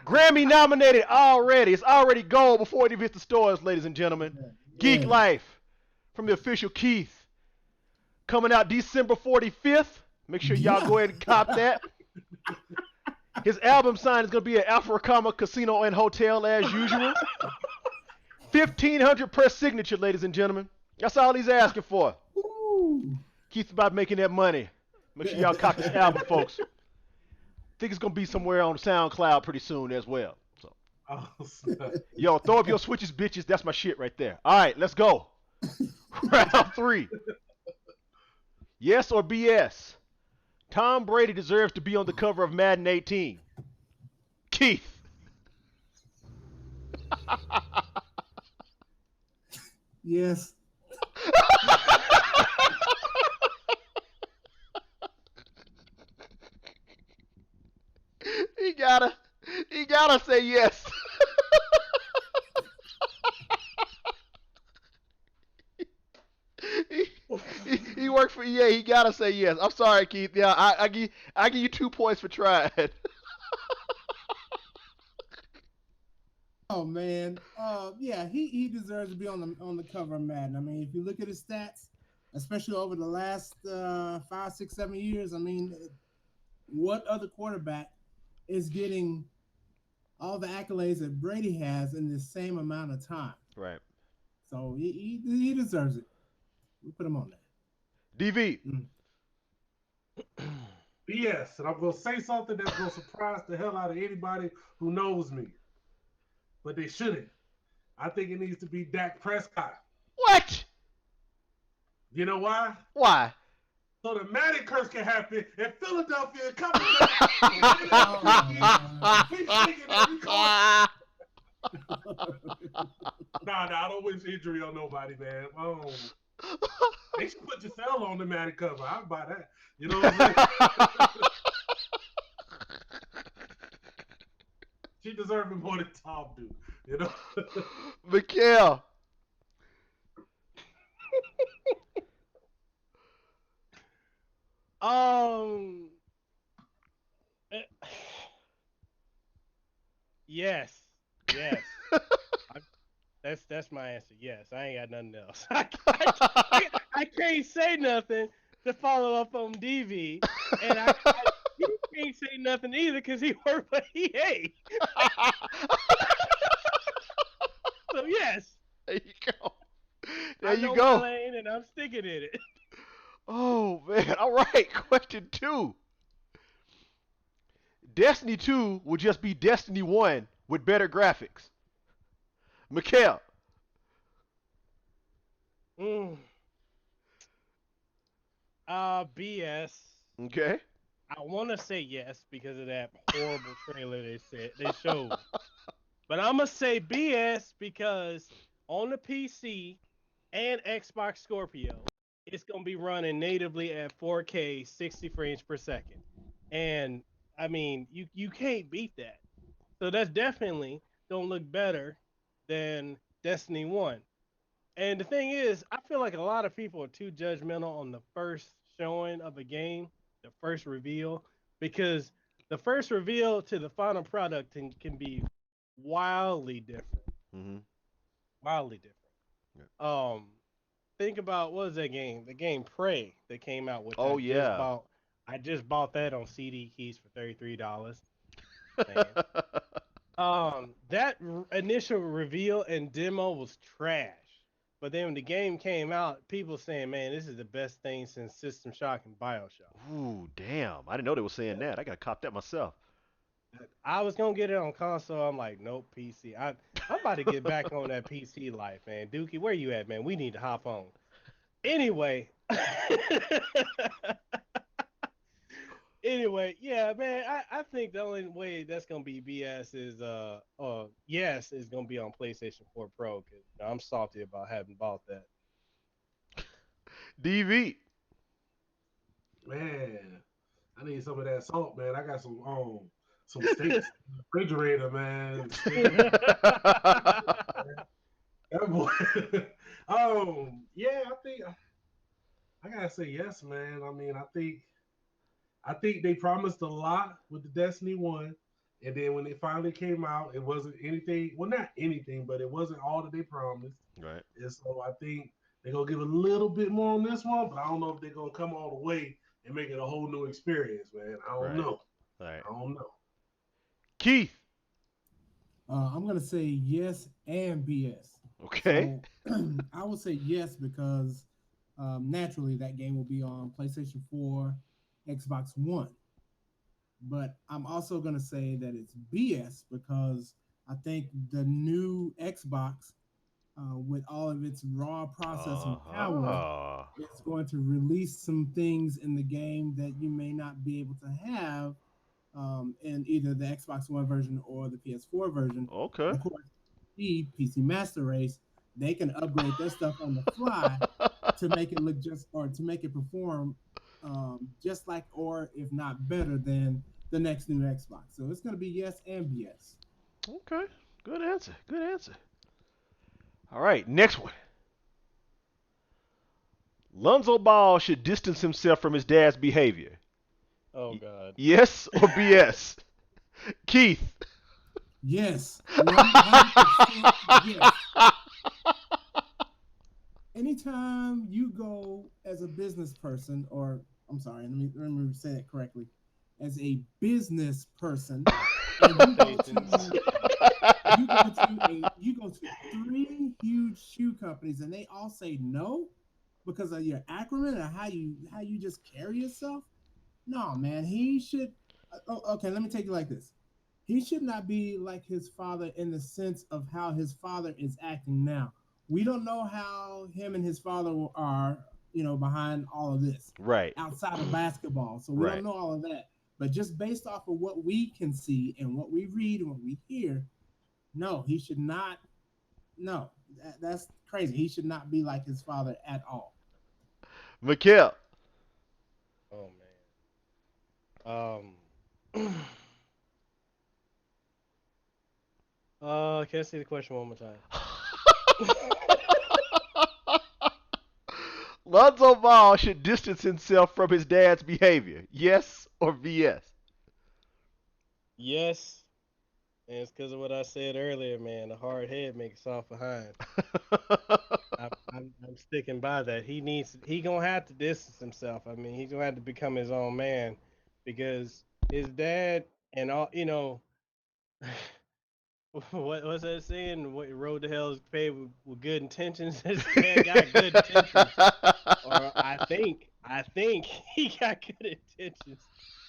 Grammy nominated already. It's already gold before it even hits the stores, ladies and gentlemen. Yeah. Geek Life from the Official Keith. Coming out December 45th. Make sure y'all go ahead and cop that. His album sign is going to be at Rakama Casino and Hotel as usual. $1,500 per signature, ladies and gentlemen. That's all he's asking for. Ooh. Keith's about making that money. Make sure y'all cop this album, folks. Think it's going to be somewhere on SoundCloud pretty soon as well. So, yo, throw up your switches, bitches. That's my shit right there. All right, let's go. Round 3. Yes or BS? Tom Brady deserves to be on the cover of Madden 18. Keith. Yes. he gotta, he gotta say yes. he worked for EA. He gotta say yes. I'm sorry, Keith. Yeah, I give you 2 points for trying. Oh man. Yeah, he deserves to be on the cover of Madden. I mean, if you look at his stats, especially over the last 5, 6, 7 years, I mean, what other quarterback is getting all the accolades that Brady has in the same amount of time? Right. So he deserves it. We put him on there. DV. BS, and I'm gonna say something that's gonna surprise the hell out of anybody who knows me, but they shouldn't. I think it needs to be Dak Prescott. What? You know why? Why? So the Madden curse can happen in Philadelphia. Coming keep thinking that we call. Nah, I don't wish injury on nobody, man. They should put Giselle on the Madden cover. I'd buy that. You know what I'm saying? She deserves it more than Tom do. You know? Mekel. Yes. That's my answer. Yes, I ain't got nothing else. I can't say nothing to follow up on DV, and he can't say nothing either because he worked for EA. So yes. There you go. There I you know go. my lane, and I'm sticking in it. Oh man. All right. Question 2. Destiny 2 would just be Destiny 1 with better graphics. Mekel. BS. Okay. I want to say yes because of that horrible trailer they showed. But I'm going to say BS because on the PC and Xbox Scorpio, it's going to be running natively at 4K 60 frames per second. And I mean, you can't beat that. So that's definitely going to look better than Destiny 1. And the thing is, I feel like a lot of people are too judgmental on the first showing of a game, the first reveal, because the first reveal to the final product can be wildly different. Mm-hmm. Wildly different. Yeah. Think about what was that game? The game Prey that came out with. Oh yeah. I just bought that on CD keys for $33. That initial reveal and demo was trash. But then when the game came out, people saying, "Man, this is the best thing since System Shock and BioShock." Ooh, damn! I didn't know they were saying that. I gotta cop that myself. I was gonna get it on console. I'm like, nope, PC. I'm about to get back on that PC life, man. Dookie, where you at, man? We need to hop on. Anyway. Anyway, yeah, man, I think the only way that's gonna be BS is yes, is gonna be on PlayStation 4 Pro because I'm salty about having bought that. DV. Man, I need some of that salt, man. I got some steaks in the refrigerator, man. That boy. Yeah, I think I gotta say yes, man. I mean, I think they promised a lot with the Destiny 1. And then when it finally came out, it wasn't anything. Well, not anything, but it wasn't all that they promised. Right. And so I think they're going to give a little bit more on this one, but I don't know if they're going to come all the way and make it a whole new experience, man. I don't know. Right. I don't know. Keith. I'm going to say yes and BS. Okay. So, I would say yes because naturally that game will be on PlayStation 4, Xbox One. But I'm also going to say that it's BS because I think the new Xbox, with all of its raw processing power, is going to release some things in the game that you may not be able to have in either the Xbox One version or the PS4 version. Okay. Of course, the PC Master Race, they can upgrade their stuff on the fly to make it look just or to make it perform just like or if not better than the next new Xbox. So it's going to be yes and yes. Okay. Good answer. Good answer. All right. Next one. Lonzo Ball should distance himself from his dad's behavior. Oh God. Yes or BS? Keith. Yes, 100% yes. Anytime you go as a business person, or I'm sorry, let me say that correctly, as a business person, and you go to three huge shoe companies, and they all say no because of your acronym or how you just carry yourself. No, man, he should. Okay, let me take it like this. He should not be like his father in the sense of how his father is acting now. We don't know how him and his father are, behind all of this Right. outside of basketball. So we Right. don't know all of that. But just based off of what we can see and what we read and what we hear, no, he should not. No, that's crazy. He should not be like his father at all. Mekel. Oh man. Can I see the question one more time? Lonzo Ball should distance himself from his dad's behavior. Yes or BS? Yes, and it's because of what I said earlier, man. A hard head makes soft behind. I'm sticking by that. He gonna have to distance himself. I mean, he's gonna have to become his own man because his dad and all, what was that saying? What road to hell is paved with good intentions? His dad got good intentions, or I think he got good intentions,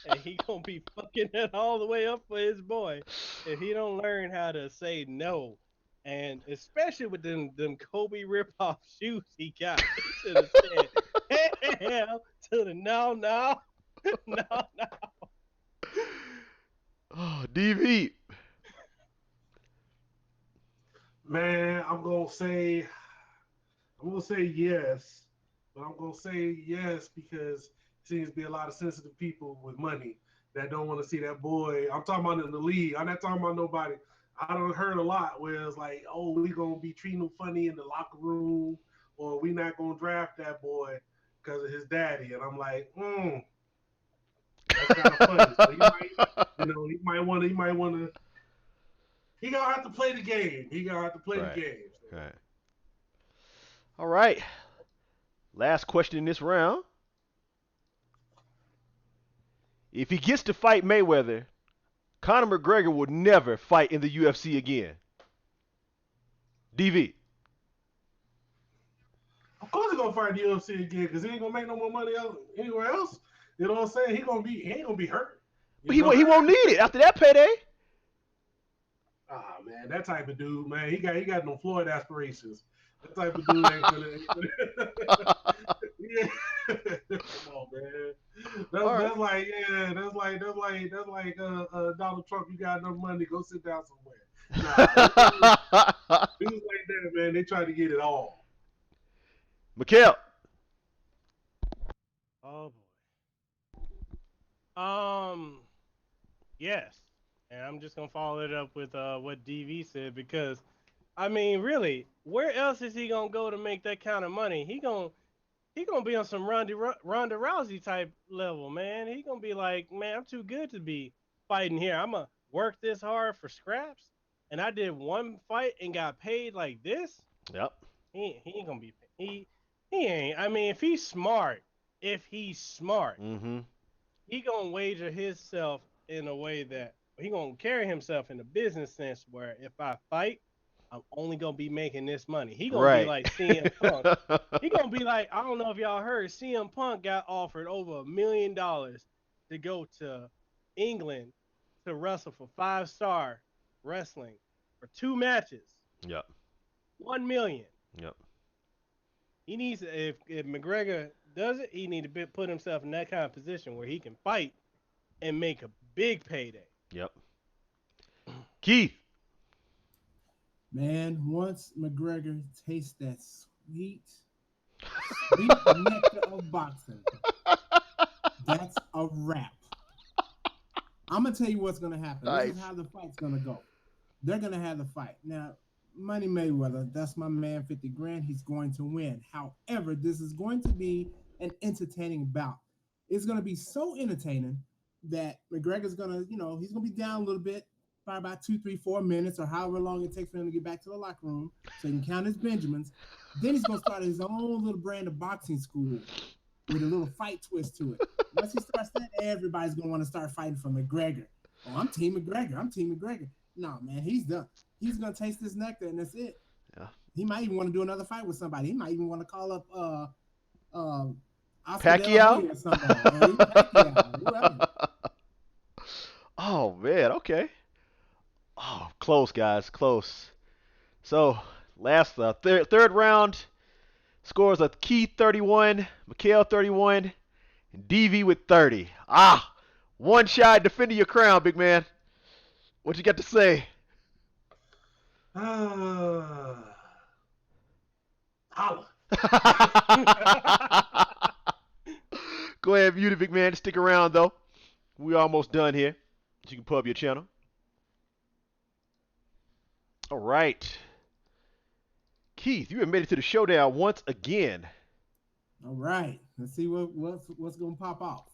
and he gonna be fucking it all the way up for his boy if he don't learn how to say no, and especially with them Kobe ripoff shoes he got, he should have said hell to the no no no no. Oh, DV. Man, I'm gonna say yes, but I'm gonna say yes because there seems to be a lot of sensitive people with money that don't want to see that boy. I'm talking about in the league. I'm not talking about nobody. I don't heard a lot where it's like, oh, we gonna be treating him funny in the locker room, or we not gonna draft that boy because of his daddy. And I'm like, that's kind of funny. So he might want to. He gonna have to play the game. He gonna have to play the Right. game. So. Right. All right. Last question in this round. If he gets to fight Mayweather, Conor McGregor will never fight in the UFC again. DV. Of course he's gonna fight the UFC again because he ain't gonna make no more money anywhere else. You know what I'm saying? He ain't gonna be hurt. But You know? he won't need it after that payday. Ah man, that type of dude, man, he got no Floyd aspirations. That type of dude ain't gonna. Yeah. Come on, man. All right. That's like yeah, that's like Donald Trump. You got enough money, go sit down somewhere. Nah, dudes like that, man. They try to get it all. Mekel. Oh boy. Yes, and I'm just gonna follow it up with what DV said because I mean, really, where else is he gonna go to make that kind of money? He gonna be on some Ronda Rousey type level, man. He gonna be like, man, I'm too good to be fighting here. I'm gonna work this hard for scraps, and I did one fight and got paid like this. Yep. He ain't gonna be he ain't. I mean, if he's smart, Mm-hmm. he gonna wager himself in a way that he gonna carry himself in a business sense where if I fight, I'm only gonna be making this money. He gonna be Right. like CM Punk. He gonna be like, I don't know if y'all heard, CM Punk got offered over $1 million to go to England to wrestle for 5-star wrestling for 2 matches. Yep. 1 million. Yep. He needs if McGregor does it, he need to put himself in that kind of position where he can fight and make a Big payday. Yep. Keith. Man, once McGregor tastes that sweet nectar of boxing, that's a wrap. I'm gonna tell you what's gonna happen. Nice. This is how the fight's gonna go. They're gonna have the fight. Now, Money Mayweather, that's my man, 50 grand. He's going to win. However, this is going to be an entertaining bout. It's gonna be so entertaining that McGregor's gonna, he's gonna be down a little bit, by about 2, 3, 4 minutes, or however long it takes for him to get back to the locker room so he can count his Benjamins. Then he's gonna start his own little brand of boxing school with a little fight twist to it. Once he starts that, everybody's gonna want to start fighting for McGregor. Oh, I'm Team McGregor. No, man, he's done. He's gonna taste this nectar, and that's it. Yeah. He might even want to do another fight with somebody. He might even want to call up Oscar Pacquiao? Or somebody. Pacquiao, whoever. Oh man, okay. Oh, close, guys, close. So, last third round scores of Keith 31, Mekel 31, and DV with 30. One shot defending your crown, big man. What you got to say? Holla. Go ahead, mute it, big man. Stick around though. We're almost done here. So you can pull up your channel. All right. Keith, you have made it to the showdown once again. All right. Let's see what's gonna pop off.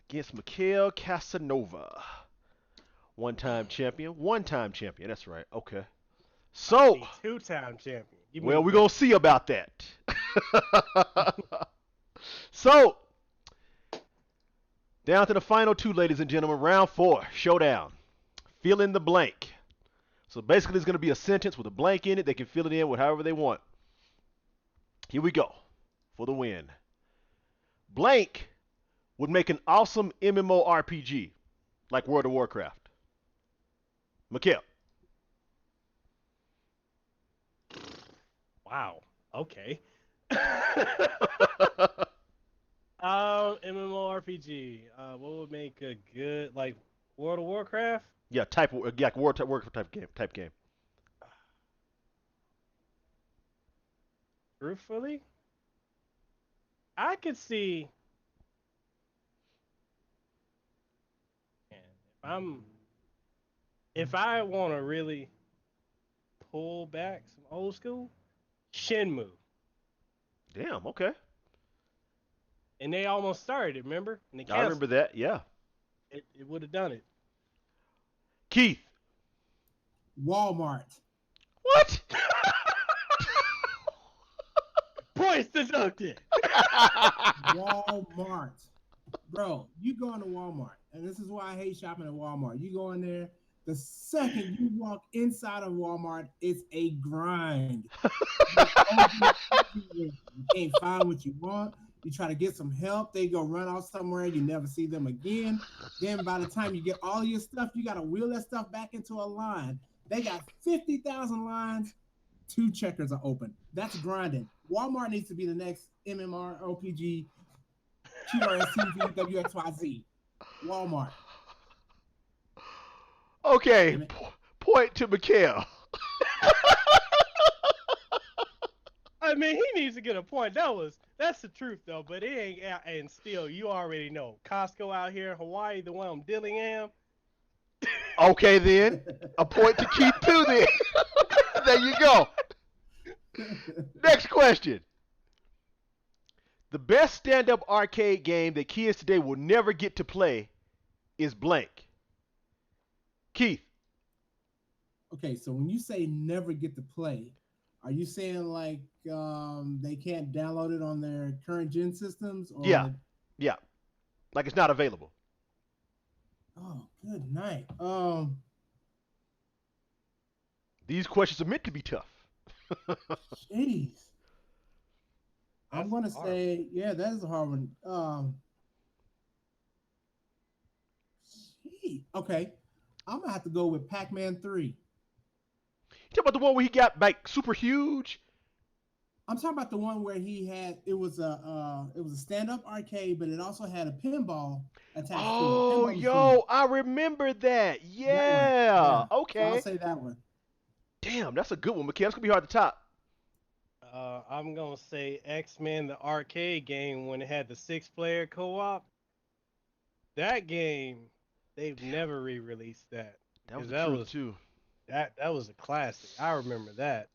Against Mekel Kasanova. One-time champion. That's right. Okay. So, Two-time champion. Well, we're going to see about that. So, down to the final two, ladies and gentlemen. Round 4, showdown. Fill in the blank. So basically, it's going to be a sentence with a blank in it. They can fill it in with however they want. Here we go for the win. Blank would make an awesome MMORPG like World of Warcraft. Mekel. Wow. Okay. MMORPG. What would make a good, like, World of Warcraft? Yeah, World of Warcraft type game. Truthfully, I could see. If I want to really pull back some old school, Shenmue. Damn. Okay. And they almost started it, remember? And they I remember that. Yeah. It would have done it. Keith. Walmart. What? Points deducted. Walmart. Bro, you go into Walmart, and this is why I hate shopping at Walmart. You go in there, the second you walk inside of Walmart, it's a grind. You can't find what you want. You try to get some help, they go run off somewhere, you never see them again. Then by the time you get all your stuff, you got to wheel that stuff back into a line. They got 50,000 lines, 2 checkers are open. That's grinding. Walmart needs to be the next MMORPG, QRSTV, WXYZ. Walmart. Okay, point to Mekel. I mean, he needs to get a point. That's the truth though. But it ain't. And still, you already know Costco out here in Hawaii, the one on Dillingham. Okay, then a point to Keith too. Then there you go. Next question. The best stand-up arcade game that kids today will never get to play is blank. Keith. Okay, so when you say never get to play, are you saying like they can't download it on their current gen systems? Or Yeah. Like it's not available. Oh, good night. These questions are meant to be tough. Jeez. I'm gonna say, yeah, that is a hard one. Okay, I'm gonna have to go with Pac-Man 3. You talking about the one where he got like super huge I'm talking about the one where he had it was a stand-up arcade, but it also had a pinball attached to it. Oh, Pinball machine. yo, I remember that. That one. Yeah. Yeah. So I'll Okay. say that one. Damn, that's a good one, Mikhail. That's gonna be hard to top. I'm gonna say X-Men, the arcade game when it had the six-player co-op. That game, they've never re-released that That was because the that truth was too. that was a classic. I remember that.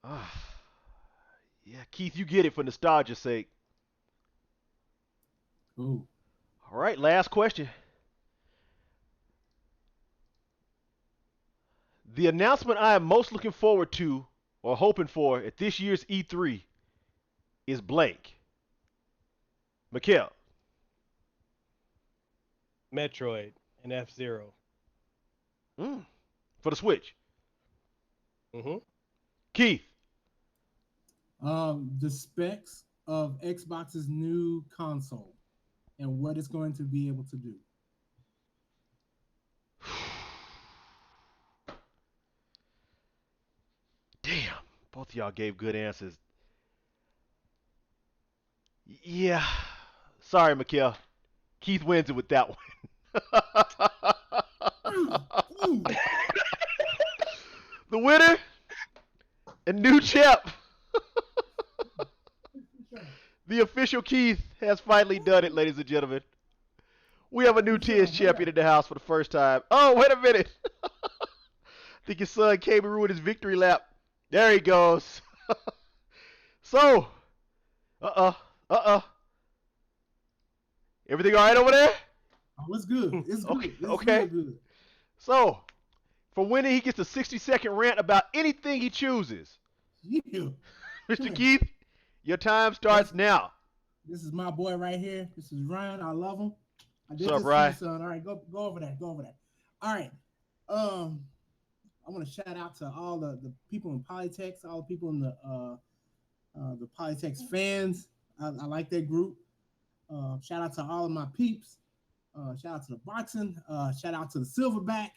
Ah, yeah, Keith, you get it for nostalgia's sake. Ooh. All right, last question. The announcement I am most looking forward to or hoping for at this year's E3 is blank. Mikhail. Metroid and F-Zero. Mm, for the Switch. Mm-hmm. Keith. The specs of Xbox's new console and what it's going to be able to do. Damn, both of y'all gave good answers. Yeah. Sorry, Mikhail. Keith wins it with that one. Ooh. The winner and new champ. The official Keith has finally done it, ladies and gentlemen. We have a new T.E.N.S champion in the house for the first time. Oh, wait a minute. I think his son came and ruined his victory lap. There he goes. So, uh-uh. Everything all right over there? Oh, it's good. It's good. Okay, It's okay. real good. So, for winning, he gets a 60-second rant about anything he chooses. Yeah. Mr. Keith, your time starts now. This is my boy right here. This is Ryan. I love him. I did What's up, this for Ryan? you, son. All right, go over that. Go over that. All right. I want to shout out to all the people in Polytex, all the people in the Polytex fans. I like that group. Shout out to all of my peeps. Shout out to the boxing. Shout out to the silverback.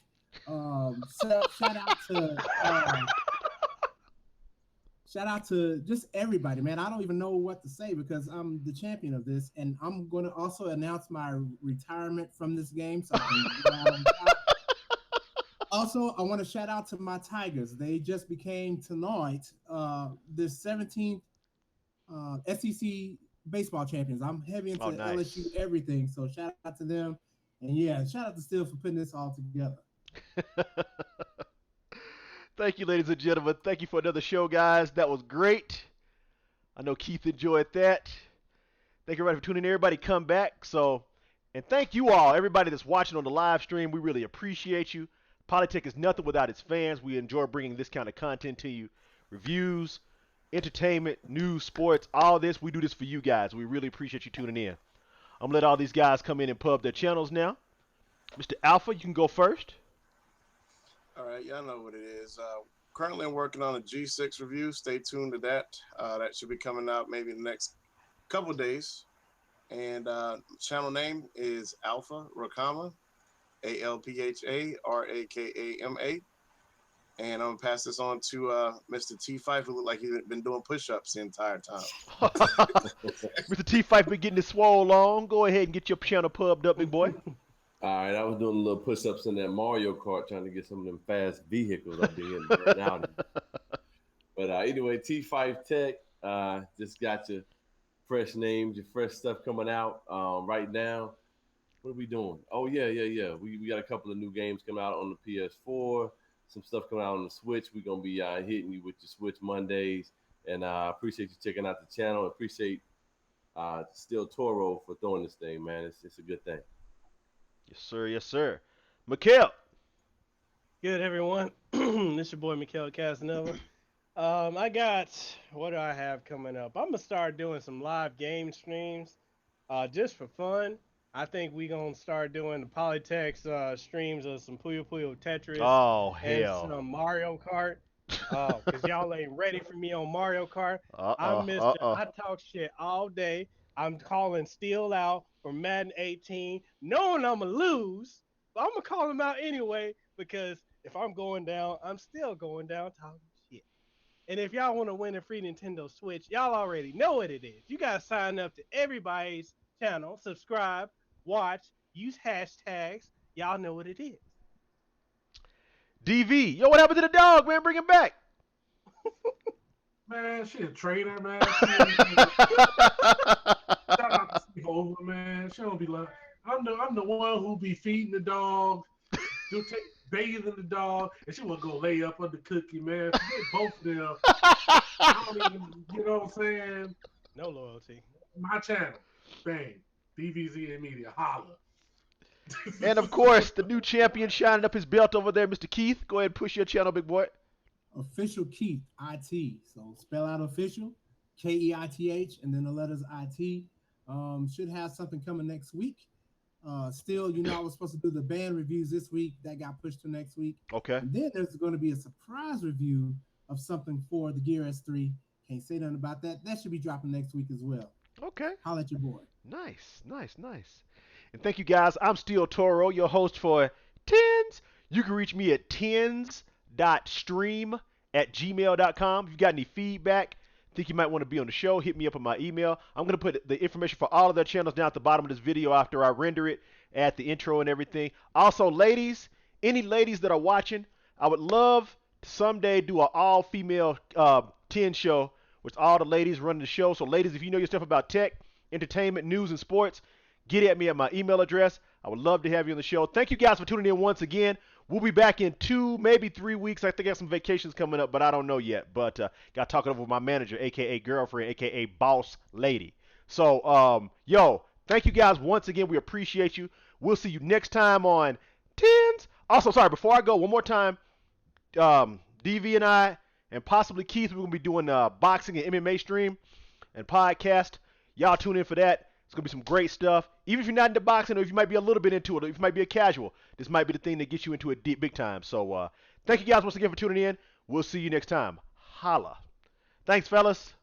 Shout out to shout out to just everybody, man. I don't even know what to say because I'm the champion of this, and I'm going to also announce my retirement from this game, so I can go out on top. Also, I want to shout out to my Tigers. They just became tonight the 17th SEC baseball champions. I'm heavy into nice. LSU everything, so shout out to them. And yeah, shout out to Steel for putting this all together. Thank you, ladies and gentlemen. Thank you for another show, guys. That was great. I know Keith enjoyed that. Thank you, everybody, for tuning in. Everybody come back. And thank you all, everybody that's watching on the live stream. We really appreciate you. Polytech is nothing without its fans. We enjoy bringing this kind of content to you. Reviews, entertainment, news, sports, all this. We do this for you guys. We really appreciate you tuning in. I'm going to let all these guys come in and pub their channels now. Mr. Alpha, you can go first. All right, y'all know what it is. Currently, I'm working on a G6 review. Stay tuned to that. That should be coming out maybe in the next couple of days. And channel name is Alpha Rakama, ALPHARAKAMA. And I'm gonna pass this on to Mr. T5, who looked like he's been doing push-ups the entire time. Mr. T-Fife been getting this swole on. Go ahead and get your channel pubbed up, big boy. All right, I was doing a little push-ups in that Mario Kart, trying to get some of them fast vehicles I've been getting burnt out in. But anyway, TPhifeTech just got your fresh names, your fresh stuff coming out right now. What are we doing? Oh, yeah. We got a couple of new games coming out on the PS4, some stuff coming out on the Switch. We're going to be hitting you with your Switch Mondays. And I appreciate you checking out the channel. I appreciate Steeltoro for throwing this thing, man. It's a good thing. Yes, sir. Yes, sir. Mekel. Good, everyone. This your boy Mekel Kasanova. What do I have coming up? I'm gonna start doing some live game streams, just for fun. I think we gonna start doing the Polytex streams of some Puyo Puyo Tetris Oh, and hell. some Mario Kart. Cause y'all ain't ready for me on Mario Kart. I talk shit all day. I'm calling Steel out for Madden 18, knowing I'ma lose, but I'm gonna call him out anyway because if I'm going down, I'm still going down talking shit. And if y'all want to win a free Nintendo Switch, y'all already know what it is. You gotta sign up to everybody's channel, subscribe, watch, use hashtags. Y'all know what it is. DV, yo, what happened to the dog, man? Bring him back. Man, she a traitor, man. Shout out to Steve Over, man. She don't be like, I'm the one who be feeding the dog, bathing the dog, and she will go lay up under Cookie, man. Forget both of them. I don't even, you know what I'm saying? No loyalty. My channel, bang, DVZN Media, holla. And of course, the new champion shining up his belt over there, Mr. Keith. Go ahead and push your channel, big boy. Official Keith, IT. So spell out official, Keith, and then the letters IT. Should have something coming next week. Still, I was supposed to do the band reviews this week. That got pushed to next week. Okay. And then there's going to be a surprise review of something for the Gear S3. Can't say nothing about that. That should be dropping next week as well. Okay. Holla at your boy. Nice. And thank you guys. I'm Steeltoro, your host for Tens. You can reach me at Tens.Stream at gmail.com. If you got any feedback, think you might want to be on the show, hit me up on my email. I'm going to put the information for all of their channels down at the bottom of this video after I render it, add the intro and everything. Also, ladies, any ladies that are watching, I would love to someday do an all-female 10 show with all the ladies running the show. So, ladies, if you know your stuff about tech, entertainment, news, and sports, get at me at my email address. I would love to have you on the show. Thank you guys for tuning in once again. We'll be back in 2, maybe 3 weeks. I think I have some vacations coming up, but I don't know yet. But got talking over with my manager, a.k.a. girlfriend, a.k.a. boss lady. So, thank you guys once again. We appreciate you. We'll see you next time on Tens. Also, sorry, before I go, one more time, DV and I, and possibly Keith, we're going to be doing boxing and MMA stream and podcast. Y'all tune in for that. It's going to be some great stuff. Even if you're not into boxing, or if you might be a little bit into it, or if you might be a casual, this might be the thing that gets you into it deep, big time. So thank you guys once again for tuning in. We'll see you next time. Holla. Thanks, fellas.